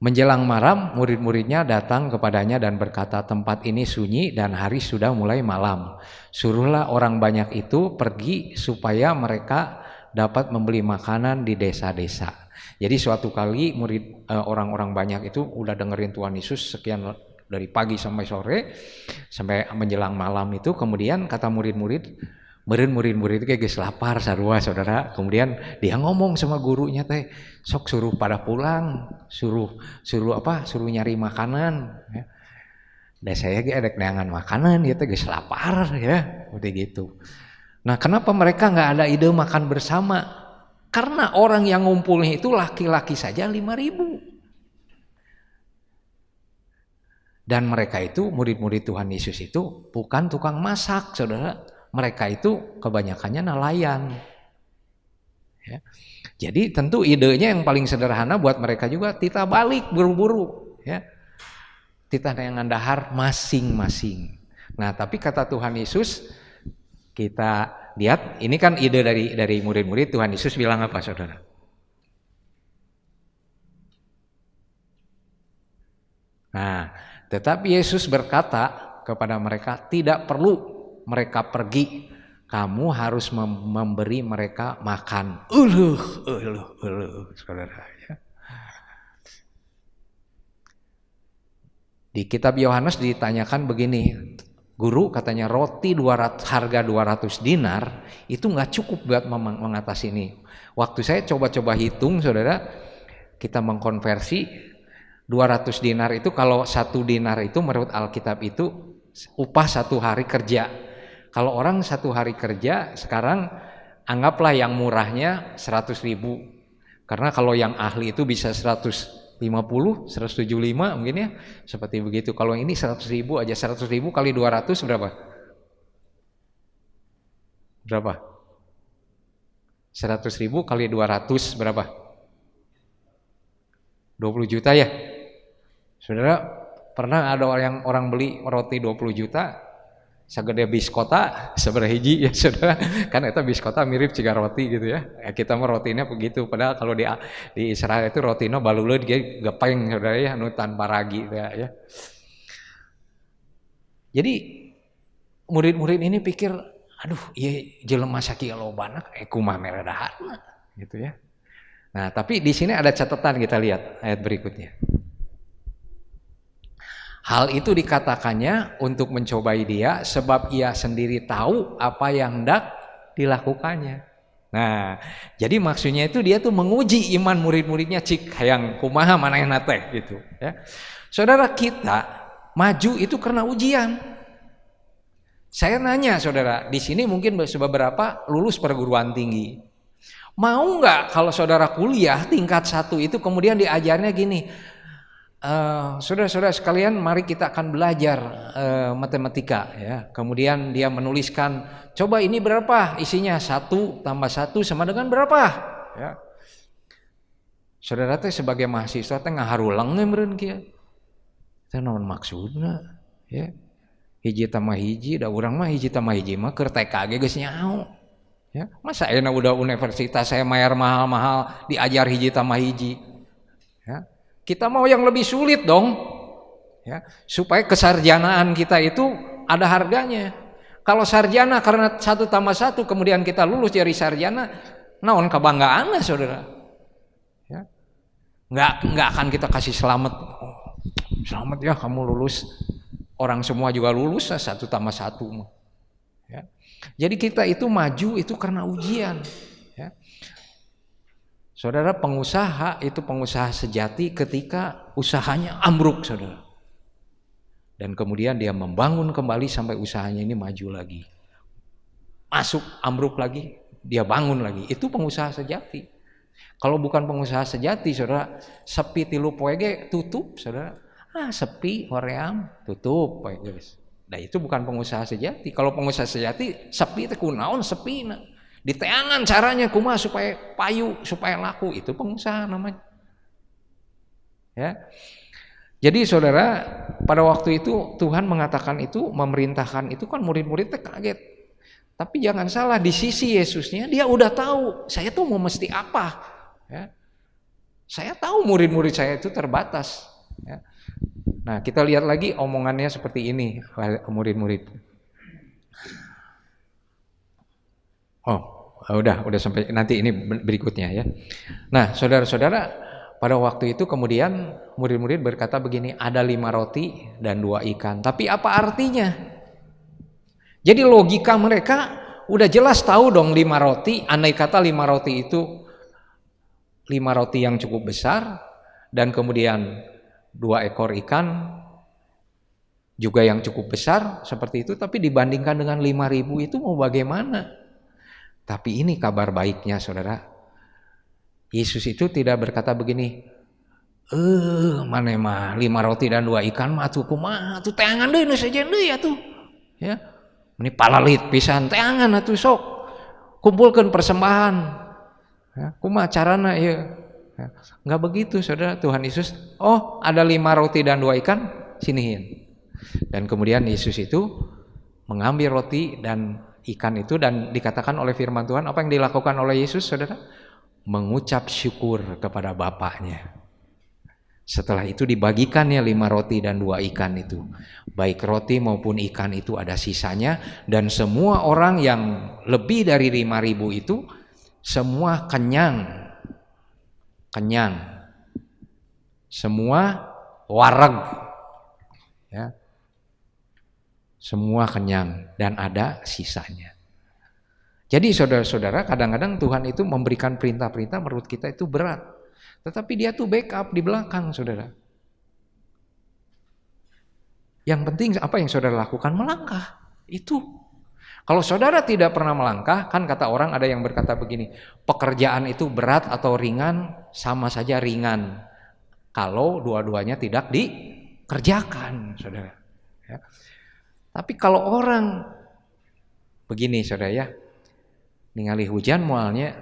menjelang malam murid-muridnya datang kepadanya dan berkata, tempat ini sunyi dan hari sudah mulai malam. Suruhlah orang banyak itu pergi supaya mereka dapat membeli makanan di desa-desa. Jadi suatu kali orang-orang banyak itu udah dengerin Tuhan Yesus sekian dari pagi sampai sore, sampai menjelang malam itu, kemudian kata murid-murid, Meureun murid-murid itu geus lapar sarua saudara. Kemudian dia ngomong sama gurunya teh, sok suruh pada pulang, suruh nyari makanan ya. Dan saya ge ada neangan makanan ya teh geus lapar ya, udah gitu. Nah, kenapa mereka nggak ada ide makan bersama? Karena orang yang ngumpulnya itu laki-laki saja 5.000. Dan mereka itu murid-murid Tuhan Yesus itu bukan tukang masak, saudara. Mereka itu kebanyakannya nelayan. Ya. Jadi tentu idenya yang paling sederhana buat mereka juga, kita balik buru-buru. Ya. Kita yang ngandahar masing-masing. Nah, tapi kata Tuhan Yesus, kita lihat, ini kan ide dari murid-murid. Tuhan Yesus bilang apa, saudara? Nah, tetapi Yesus berkata kepada mereka, tidak perlu mereka pergi, kamu harus memberi mereka makan. Saudara. Ya. Di kitab Yohanes ditanyakan begini, guru katanya roti harga 200 dinar itu nggak cukup buat mengatasi ini. Waktu saya coba-coba hitung, saudara, kita mengkonversi 200 dinar itu, kalau 1 dinar itu menurut Alkitab itu upah 1 hari kerja. Kalau orang 1 hari kerja sekarang anggaplah yang murahnya 100.000. Karena kalau yang ahli itu bisa 150, 175 mungkin ya, seperti begitu. Kalau ini 100.000 aja, 100.000 kali 200 berapa? Berapa? 100.000 kali 200 berapa? 20 juta ya? Saudara, pernah ada orang beli roti 20 juta sagede bis kota sabaraha hiji ya saudara, kan eta bis kota mirip ciga roti gitu ya. Kita mah rotinya begitu, padahal kalau di Israel itu rotinya baluleud ge gepeng saudara ya, anu tanpa ragi ya. Jadi murid-murid ini pikir, aduh ieu jelema sakieu lobana kumaha meredaharna gitu ya. Nah, tapi di sini ada catatan, kita lihat ayat berikutnya. Hal itu dikatakannya untuk mencobai dia, sebab ia sendiri tahu apa yang hendak dilakukannya. Nah, jadi maksudnya itu dia tuh menguji iman murid-muridnya, cik hayang kumaha manehna teh gitu ya. Saudara, kita maju itu karena ujian. Saya nanya saudara, di sini mungkin beberapa lulus perguruan tinggi. Mau nggak kalau saudara kuliah tingkat 1 itu kemudian diajarnya gini, saudara-saudara sekalian, mari kita akan belajar matematika ya. Kemudian dia menuliskan, coba ini berapa isinya, 1 tambah 1 sama dengan berapa ya. Saudara teh sebagai mahasiswa teh ngaharulang meureun kieu. Teh naon maksudna ya. Hiji tambah hiji, da urang mah hiji tambah hiji mah keur TK ge geus nyaho. Ya, masa ayeuna udah universitas saya bayar mahal-mahal diajar hiji tambah hiji. Ya. Kita mau yang lebih sulit dong, ya, supaya kesarjanaan kita itu ada harganya. Kalau sarjana karena 1 tambah 1 kemudian kita lulus dari sarjana, naon kebanggaan saudara? Ya. Nggak akan kita kasih selamat. Oh, selamat ya kamu lulus. Orang semua juga lulus 1 tambah 1. Ya. Jadi kita itu maju itu karena ujian. Ya. Saudara, pengusaha itu pengusaha sejati ketika usahanya ambruk, saudara. Dan kemudian dia membangun kembali sampai usahanya ini maju lagi. Masuk, ambruk lagi, dia bangun lagi. Itu pengusaha sejati. Kalau bukan pengusaha sejati, saudara, sepi tilu poe ge tutup, saudara. Sepi hoream, tutup poe guys. Nah, itu bukan pengusaha sejati. Kalau pengusaha sejati, sepi teh kunaon sepina. Diteangan caranya kumaha supaya payu, supaya laku, itu pengusaha namanya. Ya. Jadi saudara, pada waktu itu Tuhan mengatakan itu, memerintahkan itu kan murid-muridnya kaget. Tapi jangan salah, di sisi Yesusnya dia udah tahu, saya tuh mau mesti apa. Ya. Saya tahu murid-murid saya itu terbatas. Ya. Nah, kita lihat lagi omongannya seperti ini, murid-murid. Udah sampai nanti ini berikutnya ya. Nah, saudara-saudara, pada waktu itu kemudian murid-murid berkata begini, ada 5 roti dan 2 ikan. Tapi apa artinya? Jadi logika mereka, udah jelas tahu dong 5 roti, andai kata 5 roti itu 5 roti yang cukup besar dan kemudian 2 ekor ikan juga yang cukup besar seperti itu, tapi dibandingkan dengan 5.000 itu mau bagaimana? Tapi ini kabar baiknya saudara, Yesus itu tidak berkata begini, mana mah 5 roti dan 2 ikan mah tuh kumaha tuh teangan deui nu sejen deui atuh. Ya. Ini palalit pisan teangan atuh sok. Kumpulkeun persembahan. Ya, kumaha carana ieu? Ya. Enggak begitu saudara, Tuhan Yesus, oh ada 5 roti dan 2 ikan, sinihin. Dan kemudian Yesus itu mengambil roti dan ikan itu, dan dikatakan oleh firman Tuhan, apa yang dilakukan oleh Yesus saudara? Mengucap syukur kepada Bapaknya. Setelah itu dibagikannya 5 roti dan 2 ikan itu. Baik roti maupun ikan itu ada sisanya, dan semua orang yang lebih dari 5.000 itu semua kenyang. Semua wareg. Ya. Semua kenyang dan ada sisanya. Jadi saudara-saudara, kadang-kadang Tuhan itu memberikan perintah-perintah menurut kita itu berat. Tetapi dia tuh backup di belakang saudara. Yang penting apa yang saudara lakukan? Melangkah. Itu. Kalau saudara tidak pernah melangkah, kan kata orang, ada yang berkata begini, pekerjaan itu berat atau ringan, sama saja ringan. Kalau dua-duanya tidak dikerjakan saudara. Ya. Tapi kalau orang begini saudara ya, ningali hujan moalnya,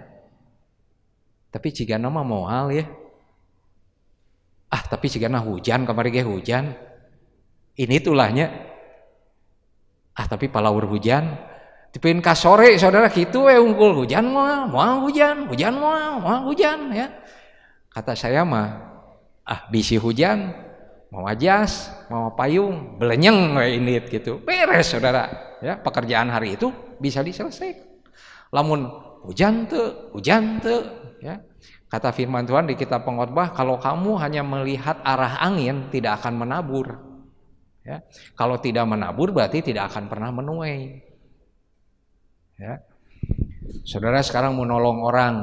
tapi cigana mah moal ya. Tapi cigana hujan, kamari ge hujan. Ini tulahnya. Tapi palaur hujan. Dipikeun ka sore saudara kitu we unggul hujan moal hujan, moal hujan ya. Kata saya mah, bisi hujan, mau jas, mau payung, belenyeng we indit gitu. Beres saudara, ya, pekerjaan hari itu bisa diselesaikan. Lamun hujan teu, ya. Kata firman Tuhan di kitab Pengkhotbah, kalau kamu hanya melihat arah angin tidak akan menabur. Ya. Kalau tidak menabur berarti tidak akan pernah menuai. Ya. Saudara sekarang mau nolong orang,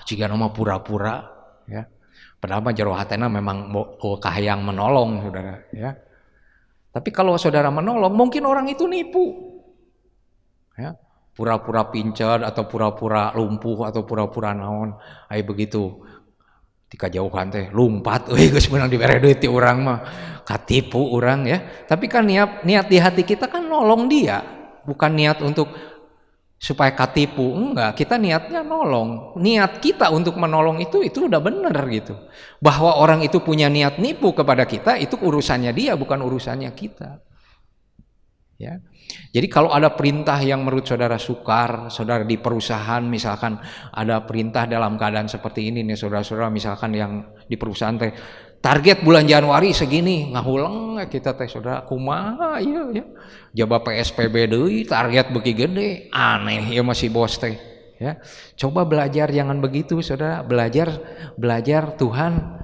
jika nama pura-pura, ya. Padahal mah jero hatena memang kahayang menolong saudara. Ya. Tapi kalau saudara menolong, mungkin orang itu nipu. Ya. Pura-pura pincet atau pura-pura lumpuh atau pura-pura naon, begitu di kajauhan teh lumpat, geus meunang dibere duit ti urang mah katipu urang ya. Tapi kan niat di hati kita kan nolong dia, bukan niat untuk supaya katipu, enggak, kita niatnya nolong. Niat kita untuk menolong itu udah benar gitu. Bahwa orang itu punya niat nipu kepada kita, itu urusannya dia, bukan urusannya kita. Ya. Jadi kalau ada perintah yang menurut saudara sukar, saudara di perusahaan misalkan ada perintah dalam keadaan seperti ini nih saudara-saudara, misalkan yang di perusahaan teh target bulan Januari segini, ngahuleng kita teh saudara, kumaha ieu ya. Jaba PSBB deui target beuki gede, aneh ya masih bos teh. Ya. Coba belajar jangan begitu saudara, belajar Tuhan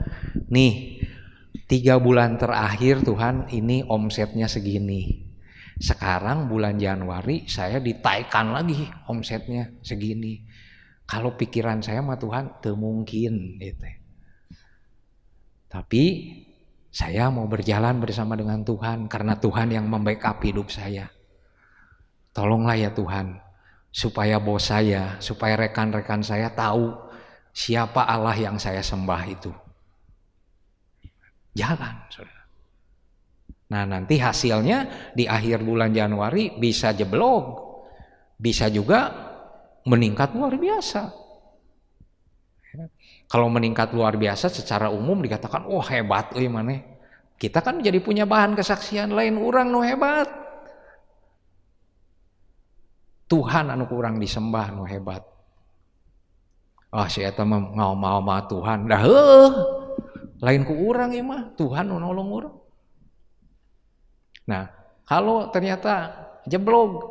nih 3 bulan terakhir Tuhan ini omsetnya segini. Sekarang bulan Januari saya ditaikan lagi omsetnya segini. Kalau pikiran saya mah Tuhan teu mungkin gitu. Tapi saya mau berjalan bersama dengan Tuhan karena Tuhan yang membackup hidup saya. Tolonglah ya Tuhan, supaya bos saya, supaya rekan-rekan saya tahu siapa Allah yang saya sembah itu. Jalan saudara. Nah nanti hasilnya di akhir bulan Januari bisa jeblok, bisa juga meningkat luar biasa. Kalau meningkat luar biasa secara umum dikatakan, hebat maneh. Kita kan jadi punya bahan kesaksian lain, urang nu hebat. Tuhan anu urang disembah nu hebat. Si eta mah mau Tuhan, dah lain ku urang ieu mah, Tuhan nu nolong urang. Nah, kalau ternyata jeblok,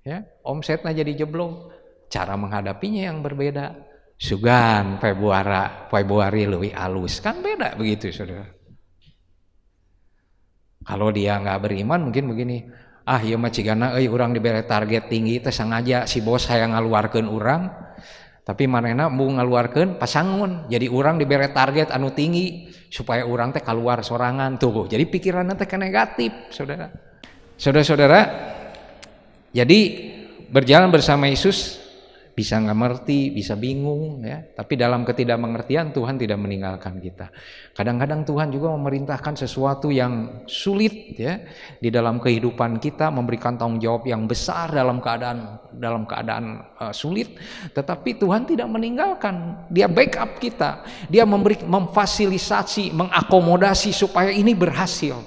ya, omsetnya jadi jeblok, cara menghadapinya yang berbeda. Sugan Februari leuwih alus, kan beda begitu saudara. Kalau dia nggak beriman mungkin begini, Ieu mah cigana urang dibere target tinggi teh sengaja si bos hayang ngaluarkeun urang, tapi manehna mau ngaluarkeun pasangun. Jadi urang dibere target anu tinggi supaya urang teh keluar sorangan tuh. Jadi pikiranna teh negatif, Saudara. Saudara-saudara, jadi berjalan bersama Yesus bisa nggak ngerti, bisa bingung ya. Tapi dalam ketidakmengertian Tuhan tidak meninggalkan kita. Kadang-kadang Tuhan juga memerintahkan sesuatu yang sulit ya di dalam kehidupan kita, memberikan tanggung jawab yang besar dalam keadaan sulit. Tetapi Tuhan tidak meninggalkan, Dia backup kita, Dia memfasilitasi, mengakomodasi supaya ini berhasil.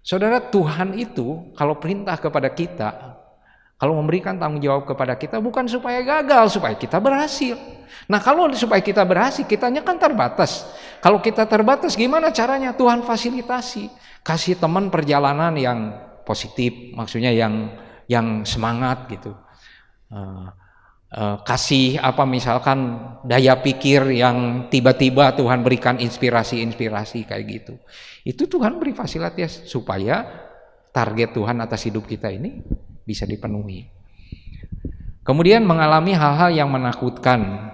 Saudara, Tuhan itu kalau perintah kepada kita, kalau memberikan tanggung jawab kepada kita bukan supaya gagal, supaya kita berhasil. Nah, kalau supaya kita berhasil, kitanya kan terbatas. Kalau kita terbatas, gimana caranya? Tuhan fasilitasi. Kasih teman perjalanan yang positif, maksudnya yang semangat gitu. Kasih misalkan daya pikir yang tiba-tiba Tuhan berikan inspirasi kayak gitu. Itu Tuhan beri fasilitas supaya target Tuhan atas hidup kita ini bisa dipenuhi. Kemudian mengalami hal-hal yang menakutkan,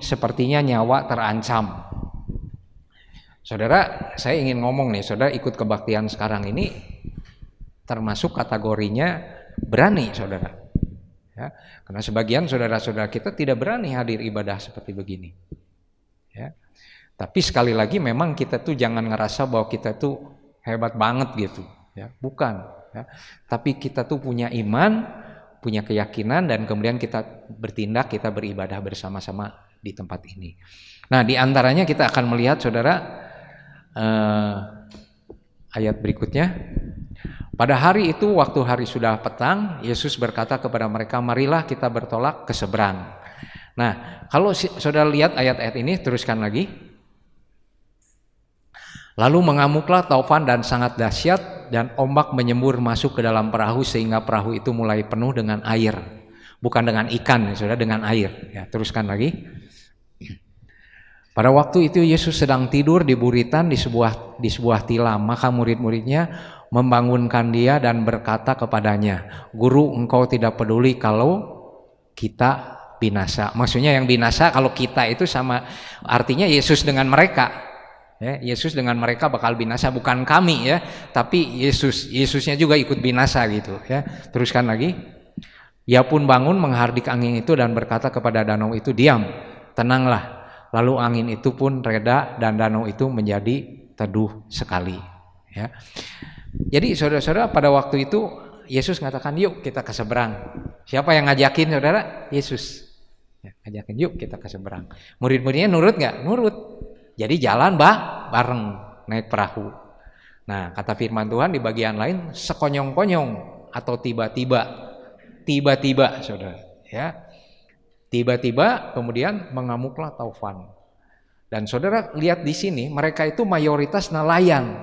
sepertinya nyawa terancam. Saudara, saya ingin ngomong nih, saudara ikut kebaktian sekarang ini termasuk kategorinya berani, saudara. Ya, karena sebagian saudara-saudara kita tidak berani hadir ibadah seperti begini. Ya. Tapi sekali lagi memang kita tuh jangan ngerasa bahwa kita tuh hebat banget gitu. Ya, bukan. Ya, tapi kita tuh punya iman, punya keyakinan, dan kemudian kita bertindak, kita beribadah bersama-sama di tempat ini. Nah, di antaranya kita akan melihat, saudara, ayat berikutnya. Pada hari itu, waktu hari sudah petang, Yesus berkata kepada mereka, marilah kita bertolak ke seberang. Nah, kalau saudara lihat ayat-ayat ini, teruskan lagi. Lalu mengamuklah taufan dan sangat dahsyat, dan ombak menyembur masuk ke dalam perahu sehingga perahu itu mulai penuh dengan air. Bukan dengan ikan, saudara, dengan air. Ya, teruskan lagi. Pada waktu itu Yesus sedang tidur di buritan di sebuah tilam, maka murid-muridnya membangunkan dia dan berkata kepadanya, Guru, engkau tidak peduli kalau kita binasa. Maksudnya yang binasa kalau kita itu sama, artinya Yesus dengan mereka. Ya, Yesus dengan mereka bakal binasa, bukan kami ya, tapi Yesusnya juga ikut binasa gitu ya. Teruskan lagi. Ia pun bangun menghardik angin itu dan berkata kepada danau itu, diam, tenanglah. Lalu angin itu pun reda dan danau itu menjadi teduh sekali ya. Jadi saudara-saudara, pada waktu itu Yesus mengatakan, yuk kita ke seberang. Siapa yang ngajakin, saudara? Yesus ya, ngajakin, yuk kita ke seberang. Murid-muridnya nurut nggak? Nurut. Jadi jalan bareng naik perahu. Nah, kata firman Tuhan di bagian lain, sekonyong-konyong atau tiba-tiba, saudara. Ya, tiba-tiba kemudian mengamuklah taufan. Dan saudara lihat di sini, mereka itu mayoritas nelayan.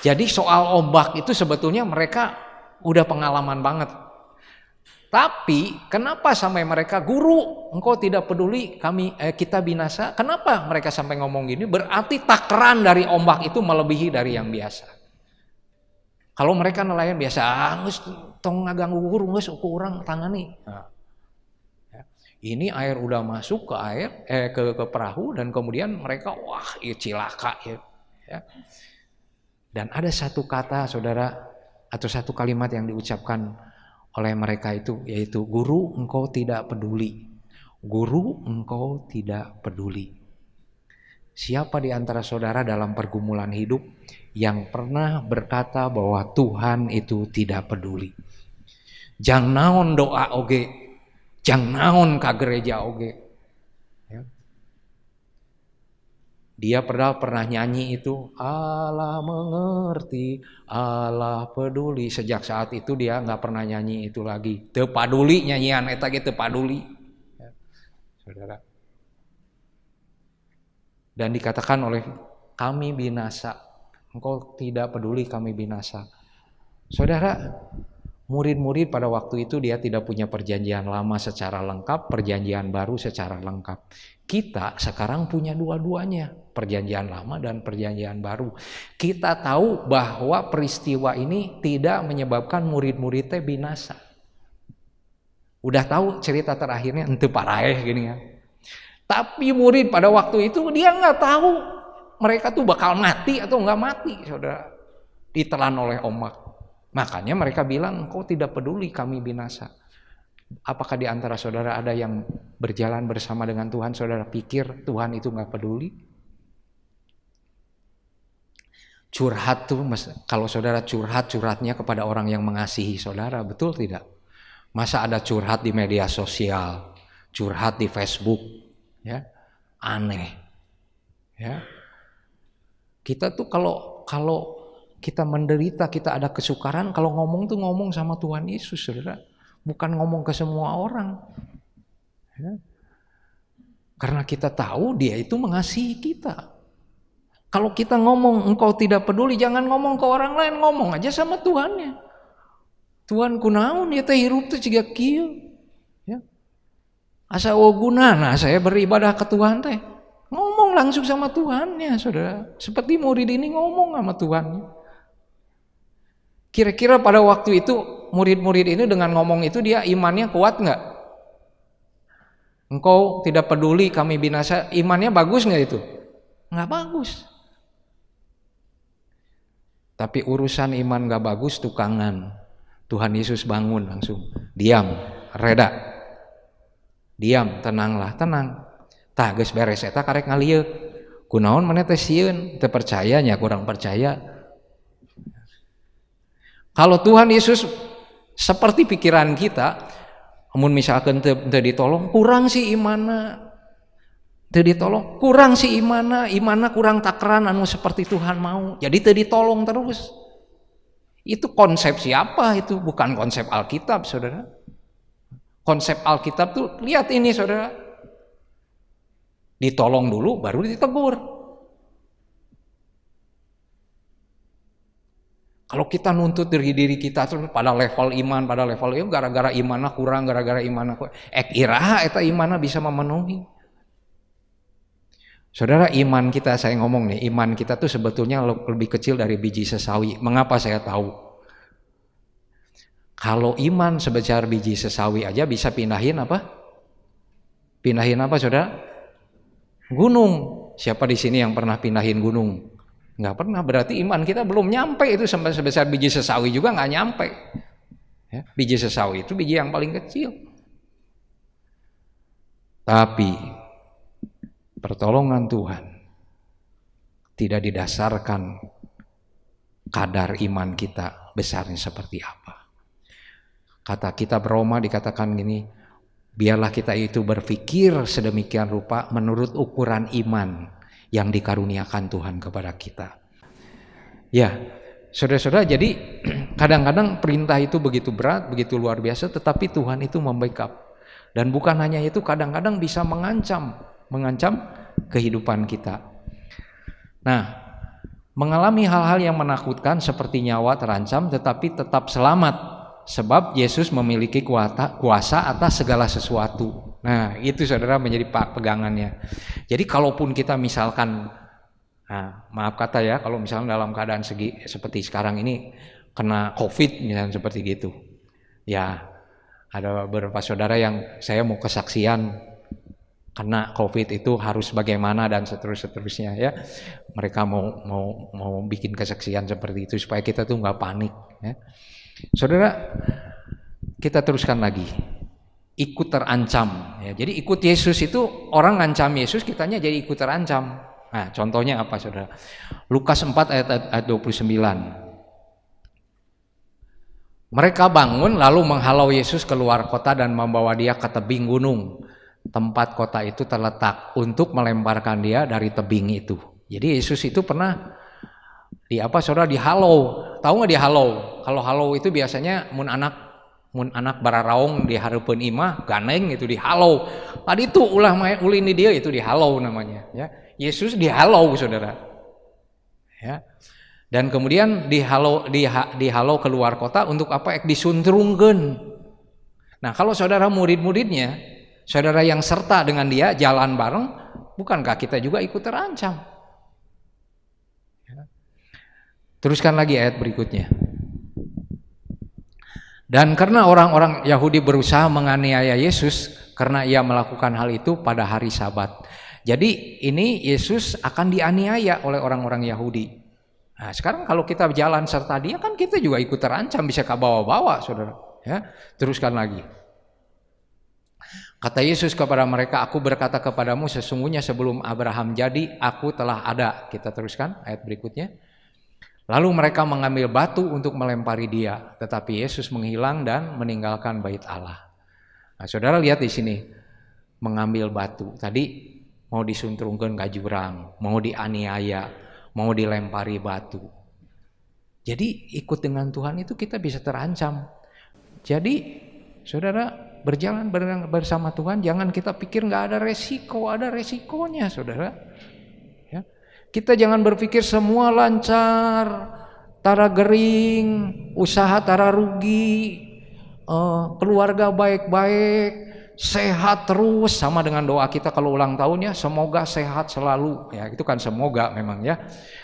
Jadi soal ombak itu sebetulnya mereka udah pengalaman banget. Tapi kenapa sampai mereka, Guru, engkau tidak peduli kita binasa? Kenapa mereka sampai ngomong gini? Berarti takaran dari ombak itu melebihi dari yang biasa. Kalau mereka nelayan biasa, geus tong ngaganggu guru, geus ku urang tangani. Nah, ya. Ini air udah masuk ke perahu dan kemudian mereka cilaka ya. Dan ada satu kata, saudara, atau satu kalimat yang diucapkan oleh mereka itu, yaitu, Guru, engkau tidak peduli. Guru, engkau tidak peduli. Siapa di antara saudara dalam pergumulan hidup yang pernah berkata bahwa Tuhan itu tidak peduli? Jang naon doa oge, jang naon ka gereja oge. Ya. Dia pernah nyanyi itu, Allah mengerti, Allah peduli. Sejak saat itu dia nggak pernah nyanyi itu lagi. Teu paduli nyanyian eta ge teu paduli. Ya, saudara. Dan dikatakan oleh kami binasa. Engkau tidak peduli kami binasa. Saudara, murid-murid pada waktu itu dia tidak punya perjanjian lama secara lengkap, perjanjian baru secara lengkap. Kita sekarang punya dua-duanya. Perjanjian Lama dan Perjanjian Baru. Kita tahu bahwa peristiwa ini tidak menyebabkan murid-muridnya binasa. Udah tahu cerita terakhirnya ente paraeh gini ya. Tapi murid pada waktu itu dia nggak tahu mereka tuh bakal mati atau nggak mati, saudara. Ditelan oleh ombak. Makanya mereka bilang, engkau tidak peduli kami binasa. Apakah di antara saudara ada yang berjalan bersama dengan Tuhan, saudara pikir Tuhan itu nggak peduli? Curhat tuh, kalau saudara curhatnya kepada orang yang mengasihi saudara, betul tidak? Masa ada curhat di media sosial, curhat di Facebook, ya aneh, ya. Kita tuh kalau kita menderita, kita ada kesukaran, kalau ngomong tuh ngomong sama Tuhan Yesus, saudara. Bukan ngomong ke semua orang. Ya. Karena kita tahu dia itu mengasihi kita. Kalau kita ngomong engkau tidak peduli, jangan ngomong ke orang lain, ngomong aja sama Tuhannya. Tuhan kunaon dia teh hirup teh ciga kieu. Ya. Asa gunana saya beribadah ke Tuhan teh. Ngomong langsung sama Tuhannya, saudara. Seperti murid ini ngomong sama Tuhannya. Kira-kira pada waktu itu murid-murid ini dengan ngomong itu dia imannya kuat nggak? Engkau tidak peduli kami binasa, imannya bagus nggak itu? Nggak bagus. Tapi urusan iman nggak bagus tukangan. Tuhan Yesus bangun langsung, diam, reda, diam, tenanglah, tenang. Tah geus beres eta karek ngalieu. Kunaon maneh teh sieun, teu percaya nya kurang percaya. Kalau Tuhan Yesus seperti pikiran kita, amun misalkan teu ditolong, kurang sih imanna. Teu ditolong, kurang sih imanna kurang takran anu seperti Tuhan mau. Jadi teu ditolong terus. Itu konsep siapa itu? Bukan konsep Alkitab, saudara. Konsep Alkitab tuh lihat ini, saudara. Ditolong dulu baru ditegur. Kalau kita nuntut diri kita terus pada level iman, gara-gara imanna kurang, gara-gara imanna iraha eta imanna bisa memenuhi. Saudara, iman kita, saya ngomong nih, iman kita tuh sebetulnya lebih kecil dari biji sesawi. Mengapa saya tahu? Kalau iman sebesar biji sesawi aja bisa pindahin apa? Pindahin apa, saudara? Gunung. Siapa di sini yang pernah pindahin gunung? Nggak pernah, berarti iman kita belum nyampe itu sampai sebesar biji sesawi juga nggak nyampe. Ya, biji sesawi itu biji yang paling kecil. Tapi pertolongan Tuhan tidak didasarkan kadar iman kita besarnya seperti apa. Kata kitab Roma dikatakan gini, biarlah kita itu berpikir sedemikian rupa menurut ukuran iman yang dikaruniakan Tuhan kepada kita. Ya, saudara-saudara, jadi kadang-kadang perintah itu begitu berat, begitu luar biasa, tetapi Tuhan itu membackup. Dan bukan hanya itu, kadang-kadang bisa mengancam kehidupan kita. Nah, mengalami hal-hal yang menakutkan seperti nyawa terancam tetapi tetap selamat, sebab Yesus memiliki kuasa atas segala sesuatu. Nah, itu saudara menjadi pegangannya. Jadi kalaupun kita misalkan, maaf kata ya, kalau misalnya dalam keadaan seperti sekarang ini kena COVID misalnya seperti gitu, ya ada beberapa saudara yang saya mau kesaksian kena COVID itu harus bagaimana dan seterusnya ya. Mereka mau bikin kesaksian seperti itu supaya kita tuh nggak panik. Ya. Saudara, kita teruskan lagi. Ikut terancam. Ya, jadi ikut Yesus itu orang ngancam Yesus, kitanya jadi ikut terancam. Nah, contohnya apa, saudara? Lukas 4 ayat 29. Mereka bangun lalu menghalau Yesus keluar kota dan membawa dia ke tebing gunung. Tempat kota itu terletak untuk melemparkan dia dari tebing itu. Jadi Yesus itu pernah saudara dihalau. Tahu nggak dihalau? Kalau halau itu biasanya mun anak bararaong dihareupeun imah ganeng itu dihalau. Tadi itu ulah ulin di dia itu dihalau namanya, ya. Yesus dihalau, saudara. Ya. Dan kemudian dihalau keluar kota untuk apa? Disuntrungkeun. Nah, kalau saudara murid-muridnya, saudara yang serta dengan dia jalan bareng, bukankah kita juga ikut terancam? Teruskan lagi ayat berikutnya. Dan karena orang-orang Yahudi berusaha menganiaya Yesus karena ia melakukan hal itu pada hari Sabat. Jadi ini Yesus akan dianiaya oleh orang-orang Yahudi. Nah, sekarang kalau kita jalan serta dia kan kita juga ikut terancam, bisa ke bawah-bawah, saudara. Ya, teruskan lagi. Kata Yesus kepada mereka, aku berkata kepadamu sesungguhnya sebelum Abraham jadi, aku telah ada. Kita teruskan ayat berikutnya. Lalu mereka mengambil batu untuk melempari dia, tetapi Yesus menghilang dan meninggalkan bait Allah. Nah, saudara lihat di sini, mengambil batu. Tadi mau disuntrungkan ke jurang, mau dianiaya, mau dilempari batu. Jadi ikut dengan Tuhan itu kita bisa terancam. Jadi saudara berjalan bersama Tuhan, jangan kita pikir nggak ada resiko, ada resikonya, saudara. Kita jangan berpikir semua lancar, tara gering, usaha tara rugi, keluarga baik-baik, sehat terus, sama dengan doa kita kalau ulang tahun ya, semoga sehat selalu. Ya, itu kan semoga memang ya.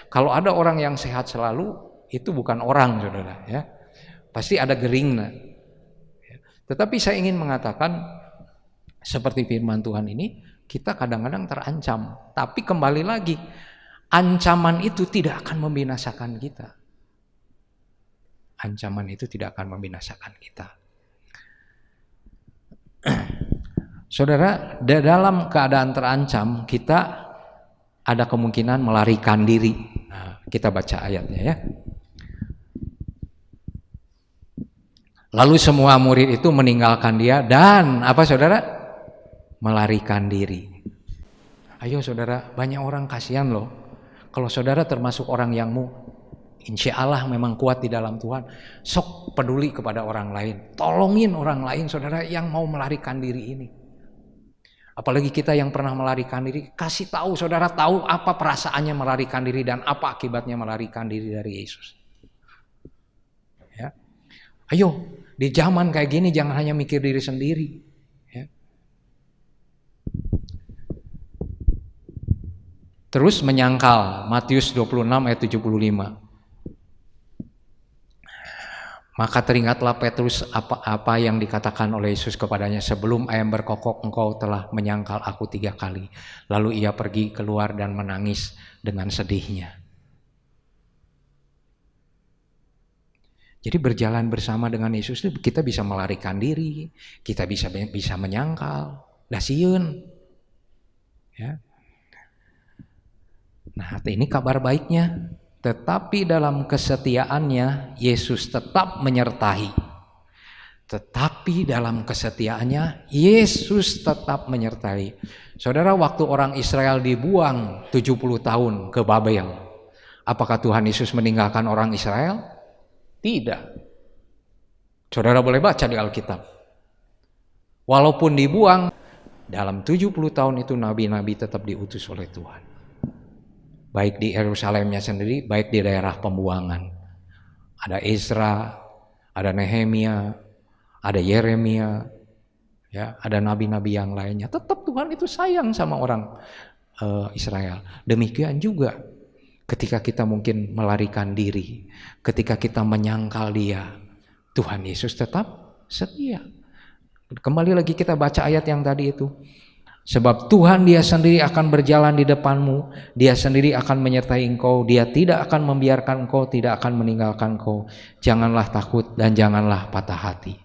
Kalau ada orang yang sehat selalu, itu bukan orang, saudara ya. Pasti ada geringnya. Tetapi saya ingin mengatakan seperti firman Tuhan ini, kita kadang-kadang terancam. Tapi kembali lagi, ancaman itu tidak akan membinasakan kita. Ancaman itu tidak akan membinasakan kita. Saudara, dalam keadaan terancam kita ada kemungkinan melarikan diri. Nah, kita baca ayatnya ya. Lalu semua murid itu meninggalkan dia dan apa saudara? Melarikan diri. Ayo saudara, banyak orang kasihan loh. Kalau saudara termasuk orang yang insya Allah memang kuat di dalam Tuhan, sok peduli kepada orang lain, tolongin orang lain saudara yang mau melarikan diri ini. Apalagi kita yang pernah melarikan diri, kasih tahu saudara, tahu apa perasaannya melarikan diri dan apa akibatnya melarikan diri dari Yesus. Ya. Ayo, di zaman kayak gini jangan hanya mikir diri sendiri. Terus menyangkal, Matius 26 ayat 75. Maka teringatlah Petrus apa yang dikatakan oleh Yesus kepadanya, sebelum ayam berkokok engkau telah menyangkal aku 3 kali. Lalu ia pergi keluar dan menangis dengan sedihnya. Jadi berjalan bersama dengan Yesus itu kita bisa melarikan diri, kita bisa menyangkal, dasieun. Ya. Nah, ini kabar baiknya. Tetapi dalam kesetiaannya Yesus tetap menyertai. Tetapi dalam kesetiaannya Yesus tetap menyertai. Saudara, waktu orang Israel dibuang 70 tahun ke Babel, apakah Tuhan Yesus meninggalkan orang Israel? Tidak. Saudara boleh baca di Alkitab. Walaupun dibuang, dalam 70 tahun itu nabi-nabi tetap diutus oleh Tuhan. Baik di Yerusalemnya sendiri, baik di daerah pembuangan. Ada Ezra, ada Nehemia, ada Yeremia, ya, ada nabi-nabi yang lainnya. Tetap Tuhan itu sayang sama orang Israel. Demikian juga ketika kita mungkin melarikan diri, ketika kita menyangkal Dia, Tuhan Yesus tetap setia. Kembali lagi kita baca ayat yang tadi itu. Sebab Tuhan Dia sendiri akan berjalan di depanmu, Dia sendiri akan menyertai engkau, Dia tidak akan membiarkan engkau, tidak akan meninggalkan engkau. Janganlah takut dan janganlah patah hati.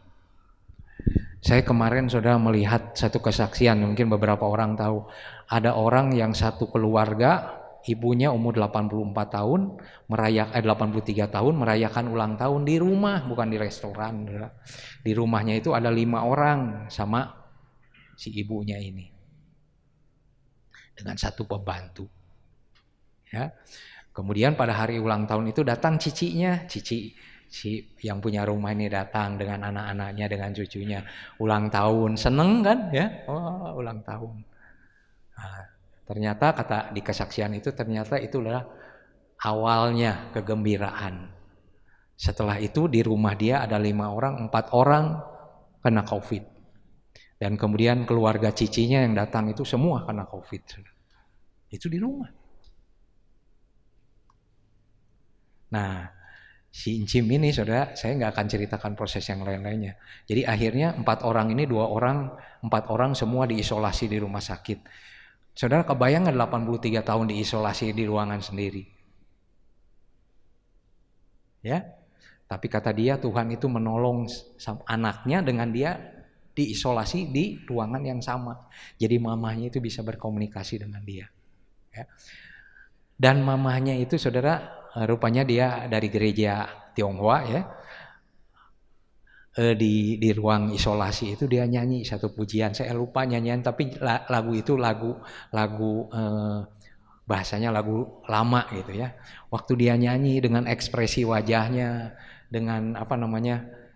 Saya kemarin saudara melihat satu kesaksian, mungkin beberapa orang tahu. Ada orang yang satu keluarga, ibunya umur 84 tahun, 83 tahun merayakan ulang tahun di rumah, bukan di restoran. Di rumahnya itu ada 5 orang sama si ibunya ini. Dengan satu pembantu. Ya. Kemudian pada hari ulang tahun itu datang cicinya, si yang punya rumah ini datang dengan anak-anaknya, dengan cucunya. Ulang tahun, seneng kan ya? Oh, ulang tahun. Nah, ternyata kata di kesaksian itu ternyata itulah awalnya kegembiraan. Setelah itu di rumah dia ada 5 orang, 4 orang kena COVID. Dan kemudian keluarga cicinya yang datang itu semua kena COVID. Itu di rumah. Nah, si Incim ini saudara, saya nggak akan ceritakan proses yang lain-lainnya. Jadi akhirnya 4 orang ini, 2 orang, 4 orang semua diisolasi di rumah sakit. Saudara kebayang nggak 83 tahun diisolasi di ruangan sendiri? Ya, tapi kata dia Tuhan itu menolong anaknya dengan dia diisolasi di ruangan yang sama. Jadi mamahnya itu bisa berkomunikasi dengan dia. Ya. Dan mamahnya itu saudara rupanya dia dari gereja Tionghoa ya. Di ruang isolasi itu dia nyanyi satu pujian. Saya lupa nyanyian tapi lagu itu lagu bahasanya lagu lama gitu ya. Waktu dia nyanyi dengan ekspresi wajahnya, dengan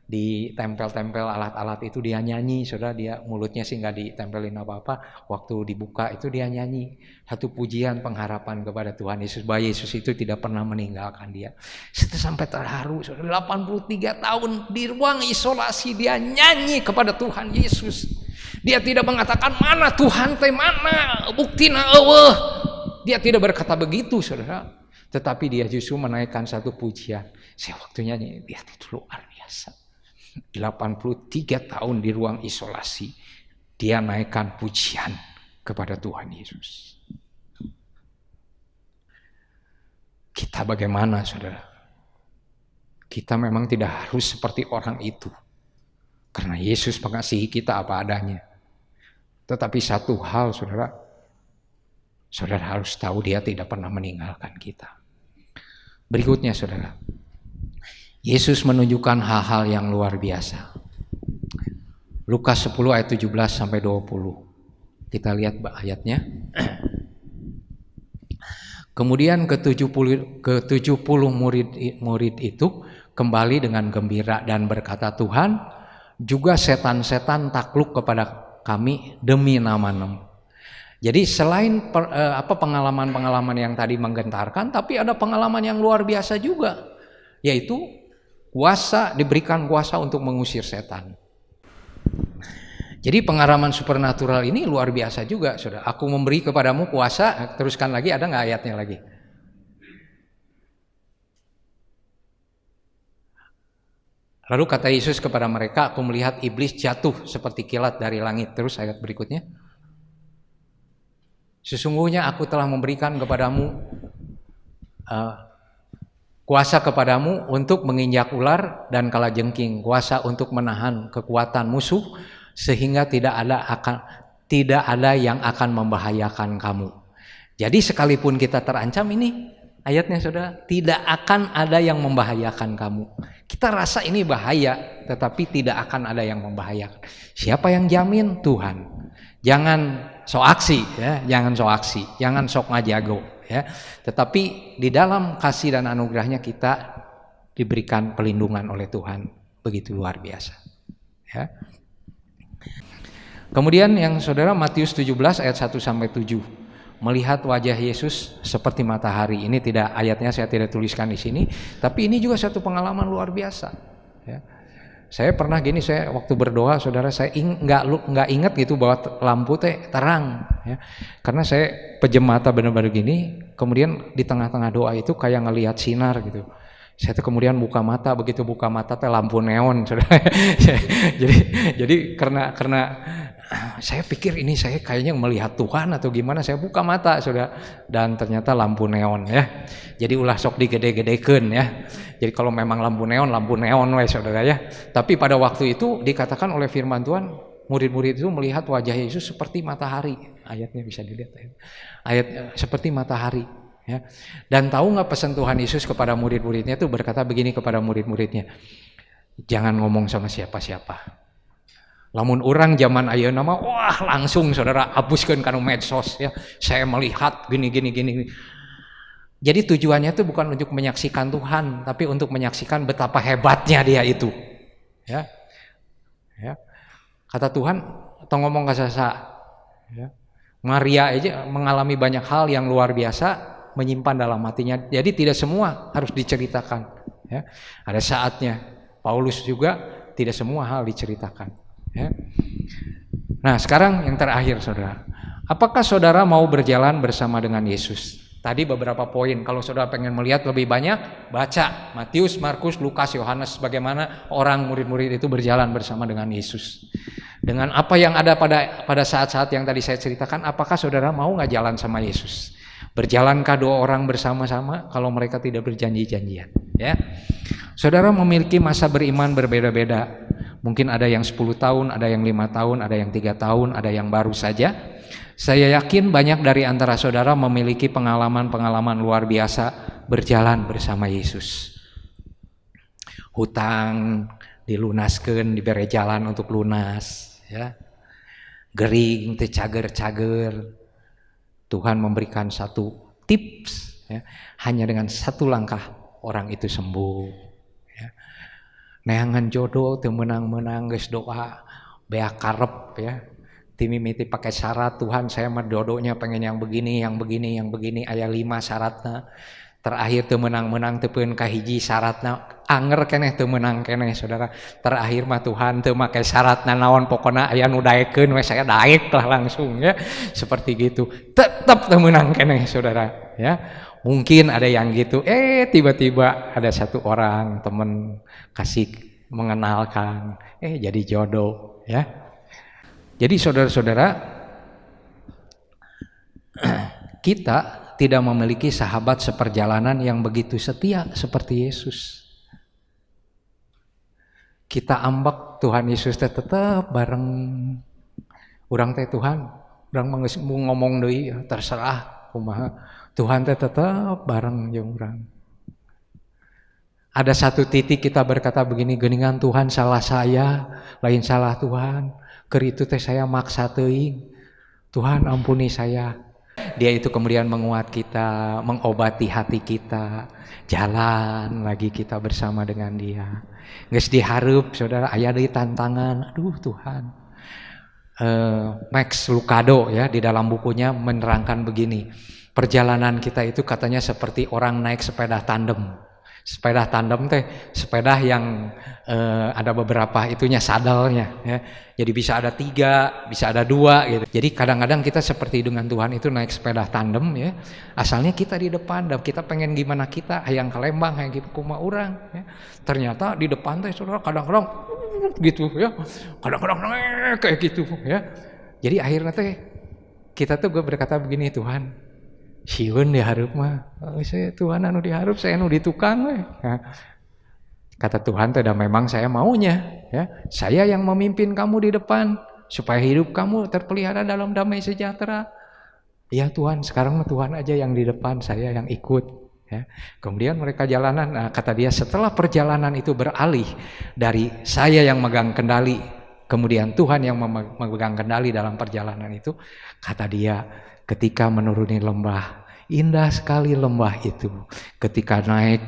ditempel-tempel alat-alat itu dia nyanyi, saudara, dia mulutnya sih nggak ditempelin apa-apa. Waktu dibuka itu dia nyanyi satu pujian pengharapan kepada Tuhan Yesus, bahwa Yesus itu tidak pernah meninggalkan dia. Itu sampai terharu, saudara, 83 tahun di ruang isolasi dia nyanyi kepada Tuhan Yesus. Dia tidak mengatakan mana Tuhan teh mana, buktina eueuh. Dia tidak berkata begitu, saudara. Tetapi dia justru menaikkan satu pujian. Saya waktu nyanyi, dia itu luar biasa. 83 tahun di ruang isolasi, dia naikkan pujian kepada Tuhan Yesus. Kita bagaimana, saudara? Kita memang tidak harus seperti orang itu, karena Yesus mengasihi kita apa adanya. Tetapi satu hal, saudara harus tahu, dia tidak pernah meninggalkan kita. Berikutnya, saudara, Yesus menunjukkan hal-hal yang luar biasa. Lukas 10 ayat 17 sampai 20. Kita lihat ayatnya. Kemudian ke-70 murid itu kembali dengan gembira dan berkata, Tuhan, juga setan-setan takluk kepada kami demi nama-Mu. Jadi selain pengalaman-pengalaman yang tadi menggentarkan, tapi ada pengalaman yang luar biasa juga, yaitu diberikan kuasa untuk mengusir setan. Jadi pengalaman supernatural ini luar biasa juga, saudara. Aku memberi kepadamu kuasa. Teruskan lagi, ada nggak ayatnya lagi? Lalu kata Yesus kepada mereka, aku melihat iblis jatuh seperti kilat dari langit. Terus ayat berikutnya. Sesungguhnya aku telah memberikan kepadamu kuasa kepadamu untuk menginjak ular dan kalajengking, kuasa untuk menahan kekuatan musuh, sehingga tidak ada yang akan membahayakan kamu. Jadi sekalipun kita terancam, ini ayatnya saudara, tidak akan ada yang membahayakan kamu. Kita rasa ini bahaya, tetapi tidak akan ada yang membahayakan. Siapa yang jamin? Tuhan. Jangan sok aksi ya, jangan sok ngajago ya. Tetapi di dalam kasih dan anugerahnya kita diberikan pelindungan oleh Tuhan begitu luar biasa ya. Kemudian yang saudara, Matius 17 ayat 1 sampai 7. Melihat wajah Yesus seperti matahari. Ini tidak, ayatnya saya tidak tuliskan di sini, tapi ini juga satu pengalaman luar biasa ya. Saya pernah gini, saya waktu berdoa, saudara, saya nggak ingat gitu bahwa lampu teh terang ya. Karena saya pejem mata benar-benar gini, kemudian di tengah-tengah doa itu kayak ngelihat sinar gitu. Saya tuh kemudian buka mata, begitu buka mata teh lampu neon, saudara. jadi karena saya pikir ini saya kayaknya melihat Tuhan atau gimana, saya buka mata, saudara, dan ternyata lampu neon ya. Jadi ulah sok digede-gedekeun ya. Jadi kalau memang lampu neon weh, saudara ya. Tapi pada waktu itu dikatakan oleh firman Tuhan, murid-murid itu melihat wajah Yesus seperti matahari. Ayatnya bisa dilihat ya. Ayat seperti matahari ya. Dan tahu nggak pesan Tuhan Yesus kepada murid-muridnya itu berkata begini kepada murid-muridnya, jangan ngomong sama siapa-siapa. Lamun orang zaman ayeuna mah wah langsung saudara hapuskeun kana medsos ya. Saya melihat gini. Jadi tujuannya itu bukan untuk menyaksikan Tuhan, tapi untuk menyaksikan betapa hebatnya dia itu. Ya. Ya. Kata Tuhan, tong ngomong ka sasa ya. Maria aja mengalami banyak hal yang luar biasa menyimpan dalam hatinya. Jadi tidak semua harus diceritakan ya. Ada saatnya. Paulus juga tidak semua hal diceritakan ya. Nah, sekarang yang terakhir, saudara. Apakah saudara mau berjalan bersama dengan Yesus? Tadi beberapa poin, kalau saudara pengen melihat lebih banyak, baca Matius, Markus, Lukas, Yohanes, bagaimana orang murid-murid itu berjalan bersama dengan Yesus. Dengan apa yang ada pada saat-saat yang tadi saya ceritakan, apakah saudara mau nggak jalan sama Yesus? Berjalankah dua orang bersama-sama kalau mereka tidak berjanji-janjian? Ya, saudara memiliki masa beriman berbeda-beda. Mungkin ada yang 10 tahun, ada yang 5 tahun, ada yang 3 tahun, ada yang baru saja. Saya yakin banyak dari antara saudara memiliki pengalaman-pengalaman luar biasa berjalan bersama Yesus. Hutang dilunaskeun, diberi jalan untuk lunas, ya. Gering teu cager-cager. Tuhan memberikan satu tips, ya. Hanya dengan satu langkah orang itu sembuh, ya. Neangan jodoh teu menang-menang geus doa beak karep, ya. Timimiti pakai syarat, Tuhan saya mah jodohnya pengen yang begini, yang begini, yang begini, aya 5 syaratna. Terakhir teu menang-menang teupeun ka hiji syaratna, anger keneh teu menang keneh saudara. Terakhir mah Tuhan teu make syaratna naon, pokona aya nu daekeun we saya daek lah langsung, ya. Seperti gitu. Tetap teu menang keneh saudara, ya. Mungkin ada yang gitu, tiba-tiba ada satu orang teman kasih mengenalkan, jadi jodoh, ya. Jadi saudara-saudara, kita tidak memiliki sahabat seperjalanan yang begitu setia seperti Yesus. Kita ambek Tuhan Yesus tetap bareng urang teh Tuhan, urang ngomong deui terserah kumaha. Tuhan teh tetap bareng jeung urang. Ada satu titik kita berkata begini, geuningan Tuhan salah saya, lain salah Tuhan. Keur itu teh saya maksa teuing. Tuhan ampuni saya. Dia itu kemudian menguat kita, mengobati hati kita. Jalan lagi kita bersama dengan dia. Geus dihareup saudara aya deui tantangan. Aduh Tuhan. Max Lucado ya di dalam bukunya menerangkan begini. Perjalanan kita itu katanya seperti orang naik sepeda tandem. Sepeda tandem teh sepeda yang ada beberapa itunya sadelnya, ya. Jadi bisa ada 3, bisa ada 2 gitu. Jadi kadang-kadang kita seperti dengan Tuhan itu naik sepeda tandem, ya. Asalnya kita di depan dan kita pengen gimana kita hayang ke Lembang hayang gitu kumaha urang, ya. Ternyata di depan teh saudara kadang-kadang gitu, ya. Kadang-kadang kayak gitu, ya. Jadi akhirnya teh kita tuh gue berkata begini, Tuhan sieun dihareup mah, saya Tuhan anu dihareup, saya anu di tukang we. Nah, kata Tuhan tidak memang saya maunya, ya. Saya yang memimpin kamu di depan supaya hidup kamu terpelihara dalam damai sejahtera. Ya Tuhan, sekarang mah Tuhan aja yang di depan, saya yang ikut, ya. Kemudian mereka jalanan. Nah, kata dia setelah perjalanan itu beralih dari saya yang megang kendali, kemudian Tuhan yang memegang kendali dalam perjalanan itu, kata dia ketika menuruni lembah, indah sekali lembah itu. Ketika naik,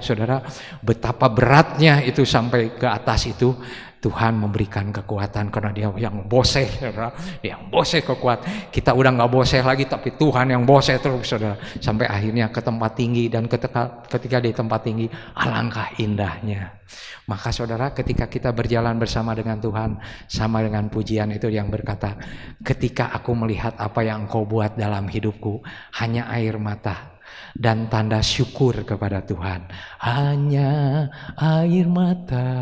saudara, betapa beratnya itu sampai ke atas itu. Tuhan memberikan kekuatan karena dia yang boseh, saudara. Dia yang boseh kekuatan. Kita udah gak boseh lagi, tapi Tuhan yang boseh terus, saudara. Sampai akhirnya ke tempat tinggi, dan ketika di tempat tinggi, alangkah indahnya. Maka saudara, ketika kita berjalan bersama dengan Tuhan, sama dengan pujian itu yang berkata, ketika aku melihat apa yang Engkau buat dalam hidupku, hanya air mata dan tanda syukur kepada Tuhan. Hanya air mata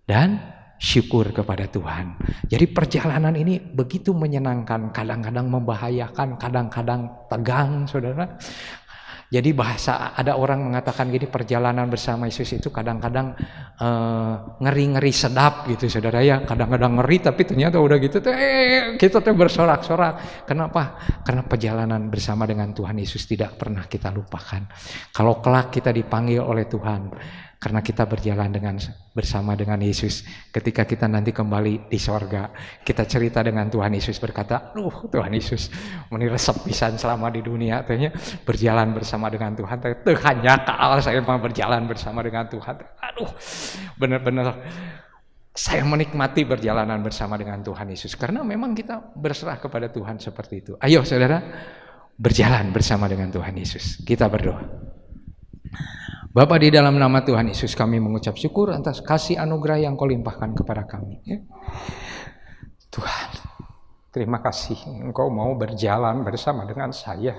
dan syukur kepada Tuhan. Jadi perjalanan ini begitu menyenangkan, kadang-kadang membahayakan, kadang-kadang tegang, saudara. Jadi bahasa ada orang mengatakan gini, perjalanan bersama Yesus itu kadang-kadang ngeri-ngeri sedap gitu, saudara ya. Kadang-kadang ngeri tapi ternyata udah gitu kita tuh bersorak-sorak. Kenapa? Karena perjalanan bersama dengan Tuhan Yesus tidak pernah kita lupakan. Kalau kelak kita dipanggil oleh Tuhan, karena kita berjalan bersama dengan Yesus, ketika kita nanti kembali di sorga, kita cerita dengan Tuhan Yesus, berkata, Tuhan Yesus meni resep pisan selama di dunia, tanya berjalan bersama dengan Tuhan, hanya kaal saya mau berjalan bersama dengan Tuhan. Benar-benar saya menikmati perjalanan bersama dengan Tuhan Yesus, karena memang kita berserah kepada Tuhan seperti itu. Ayo saudara, berjalan bersama dengan Tuhan Yesus. Kita berdoa. Bapa, di dalam nama Tuhan Yesus kami mengucap syukur atas kasih anugerah yang Kau limpahkan kepada kami, ya. Tuhan, Terima kasih Engkau mau berjalan bersama dengan saya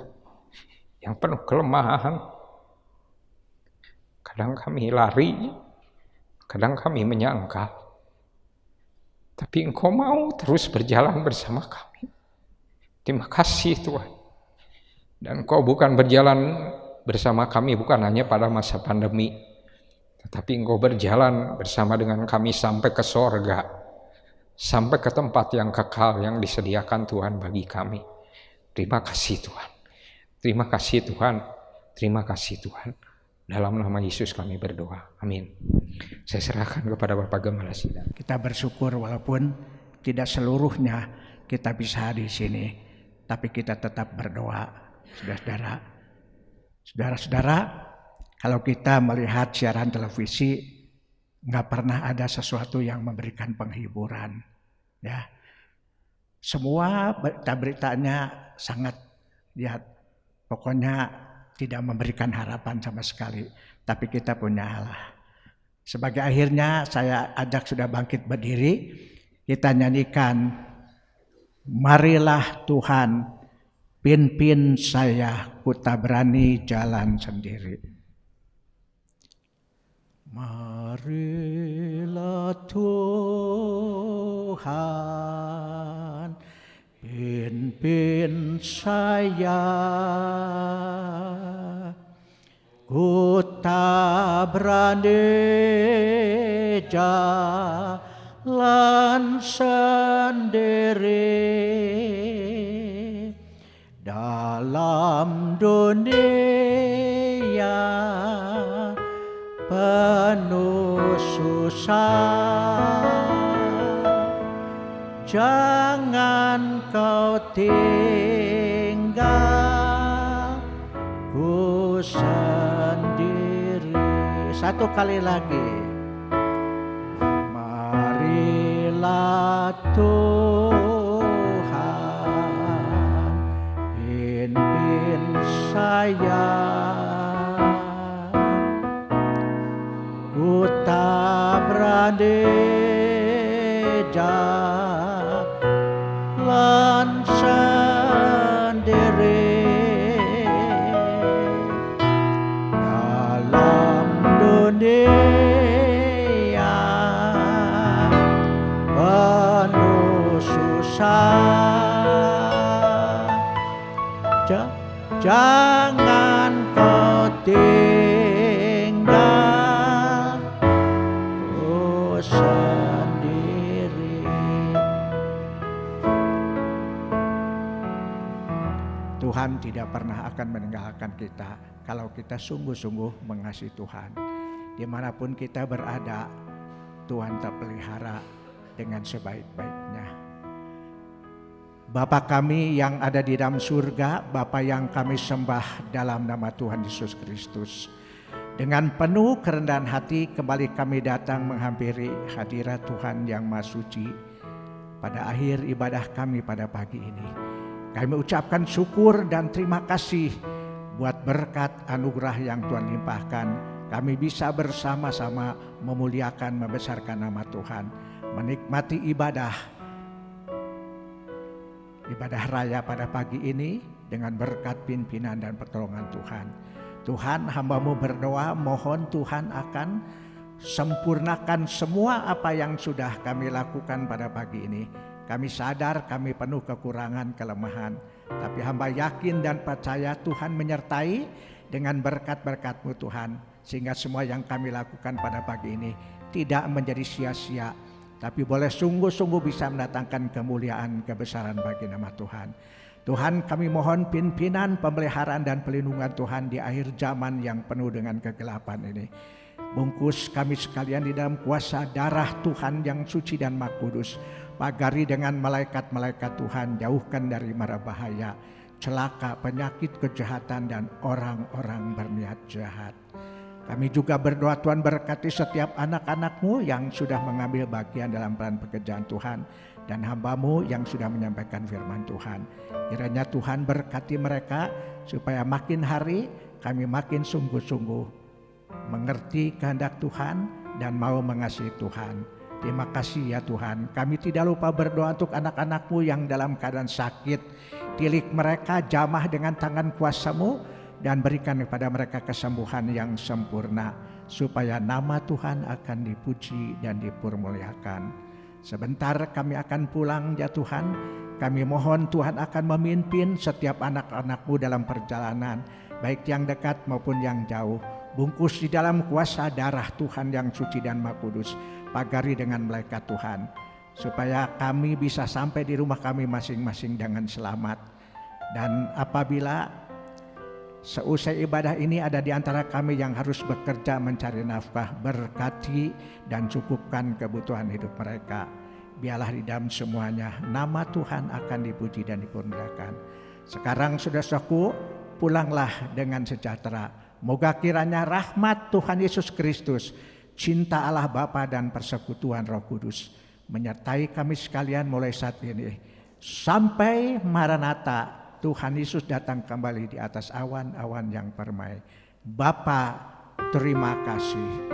yang penuh kelemahan. Kadang kami lari, kadang kami menyangkal, tapi Engkau mau terus berjalan bersama kami. Terima kasih Tuhan. Dan Engkau bukan berjalan bersama kami bukan hanya pada masa pandemi, tetapi Engkau berjalan bersama dengan kami sampai ke sorga, sampai ke tempat yang kekal yang disediakan Tuhan bagi kami. Terima kasih Tuhan. Terima kasih Tuhan. Terima kasih Tuhan. Dalam nama Yesus kami berdoa. Amin. Saya serahkan kepada Bapak Gembala Sidang. Kita bersyukur walaupun tidak seluruhnya kita bisa di sini, tapi kita tetap berdoa. Saudara-saudara, kalau kita melihat siaran televisi, nggak pernah ada sesuatu yang memberikan penghiburan. Ya, semua berita-beritanya sangat pokoknya tidak memberikan harapan sama sekali. Tapi kita punya Allah. Sebagai akhirnya saya ajak sudah bangkit berdiri. Kita nyanyikan, marilah Tuhan, pimpin saya, ku tak berani jalan sendiri. Marilah Tuhan, pimpin saya, ku tak berani jalan sendiri dalam dunia penuh susah. Jangan kau tinggal ku sendiri. Satu kali lagi. Marilah Tuhan, pimpin saya, ku tak berani jalan sendiri dalam dunia penuh susah. Jangan kau tinggal ku sendiri. Tuhan tidak pernah akan meninggalkan kita kalau kita sungguh-sungguh mengasihi Tuhan. Dimanapun kita berada, Tuhan terpelihara dengan sebaik-baiknya. Bapa kami yang ada di dalam surga, Bapa yang kami sembah dalam nama Tuhan Yesus Kristus. Dengan penuh kerendahan hati kembali kami datang menghampiri hadirat Tuhan yang Maha Suci pada akhir ibadah kami pada pagi ini. Kami ucapkan syukur dan terima kasih buat berkat anugerah yang Tuhan limpahkan. Kami bisa bersama-sama memuliakan, membesarkan nama Tuhan, menikmati ibadah raya pada pagi ini dengan berkat pimpinan dan pertolongan Tuhan. Tuhan, hamba-Mu berdoa mohon Tuhan akan sempurnakan semua apa yang sudah kami lakukan pada pagi ini. Kami sadar kami penuh kekurangan, kelemahan, tapi hamba yakin dan percaya Tuhan menyertai dengan berkat-berkat-Mu Tuhan, sehingga semua yang kami lakukan pada pagi ini tidak menjadi sia-sia, tapi boleh sungguh-sungguh bisa mendatangkan kemuliaan, kebesaran bagi nama Tuhan. Tuhan, kami mohon pimpinan, pemeliharaan dan pelindungan Tuhan di akhir zaman yang penuh dengan kegelapan ini. Bungkus kami sekalian di dalam kuasa darah Tuhan yang suci dan maha kudus. Pagari dengan malaikat-malaikat Tuhan, jauhkan dari mara bahaya, celaka, penyakit, kejahatan dan orang-orang berniat jahat. Kami juga berdoa Tuhan berkati setiap anak-anak-Mu yang sudah mengambil bagian dalam peran pekerjaan Tuhan, dan hamba-Mu yang sudah menyampaikan firman Tuhan. Kiranya Tuhan berkati mereka supaya makin hari kami makin sungguh-sungguh mengerti kehendak Tuhan dan mau mengasihi Tuhan. Terima kasih ya Tuhan. Kami tidak lupa berdoa untuk anak-anak-Mu yang dalam keadaan sakit. Tilik mereka, jamah dengan tangan kuasa-Mu, dan berikan kepada mereka kesembuhan yang sempurna, supaya nama Tuhan akan dipuji dan dipermuliakan. Sebentar kami akan pulang ya Tuhan. Kami mohon Tuhan akan memimpin setiap anak-anak-Mu dalam perjalanan, baik yang dekat maupun yang jauh. Bungkus di dalam kuasa darah Tuhan yang suci dan Maha Kudus. Pagari dengan malaikat Tuhan, supaya kami bisa sampai di rumah kami masing-masing dengan selamat. Dan apabila seusai ibadah ini ada di antara kami yang harus bekerja mencari nafkah, berkati dan cukupkan kebutuhan hidup mereka. Biarlah di dalam semuanya nama Tuhan akan dipuji dan dipermuliakan. Sekarang saudaraku, pulanglah dengan sejahtera. Moga kiranya rahmat Tuhan Yesus Kristus, cinta Allah Bapa dan persekutuan Roh Kudus menyertai kami sekalian mulai saat ini sampai Maranatha, Tuhan Yesus datang kembali di atas awan-awan yang permai. Bapa, terima kasih.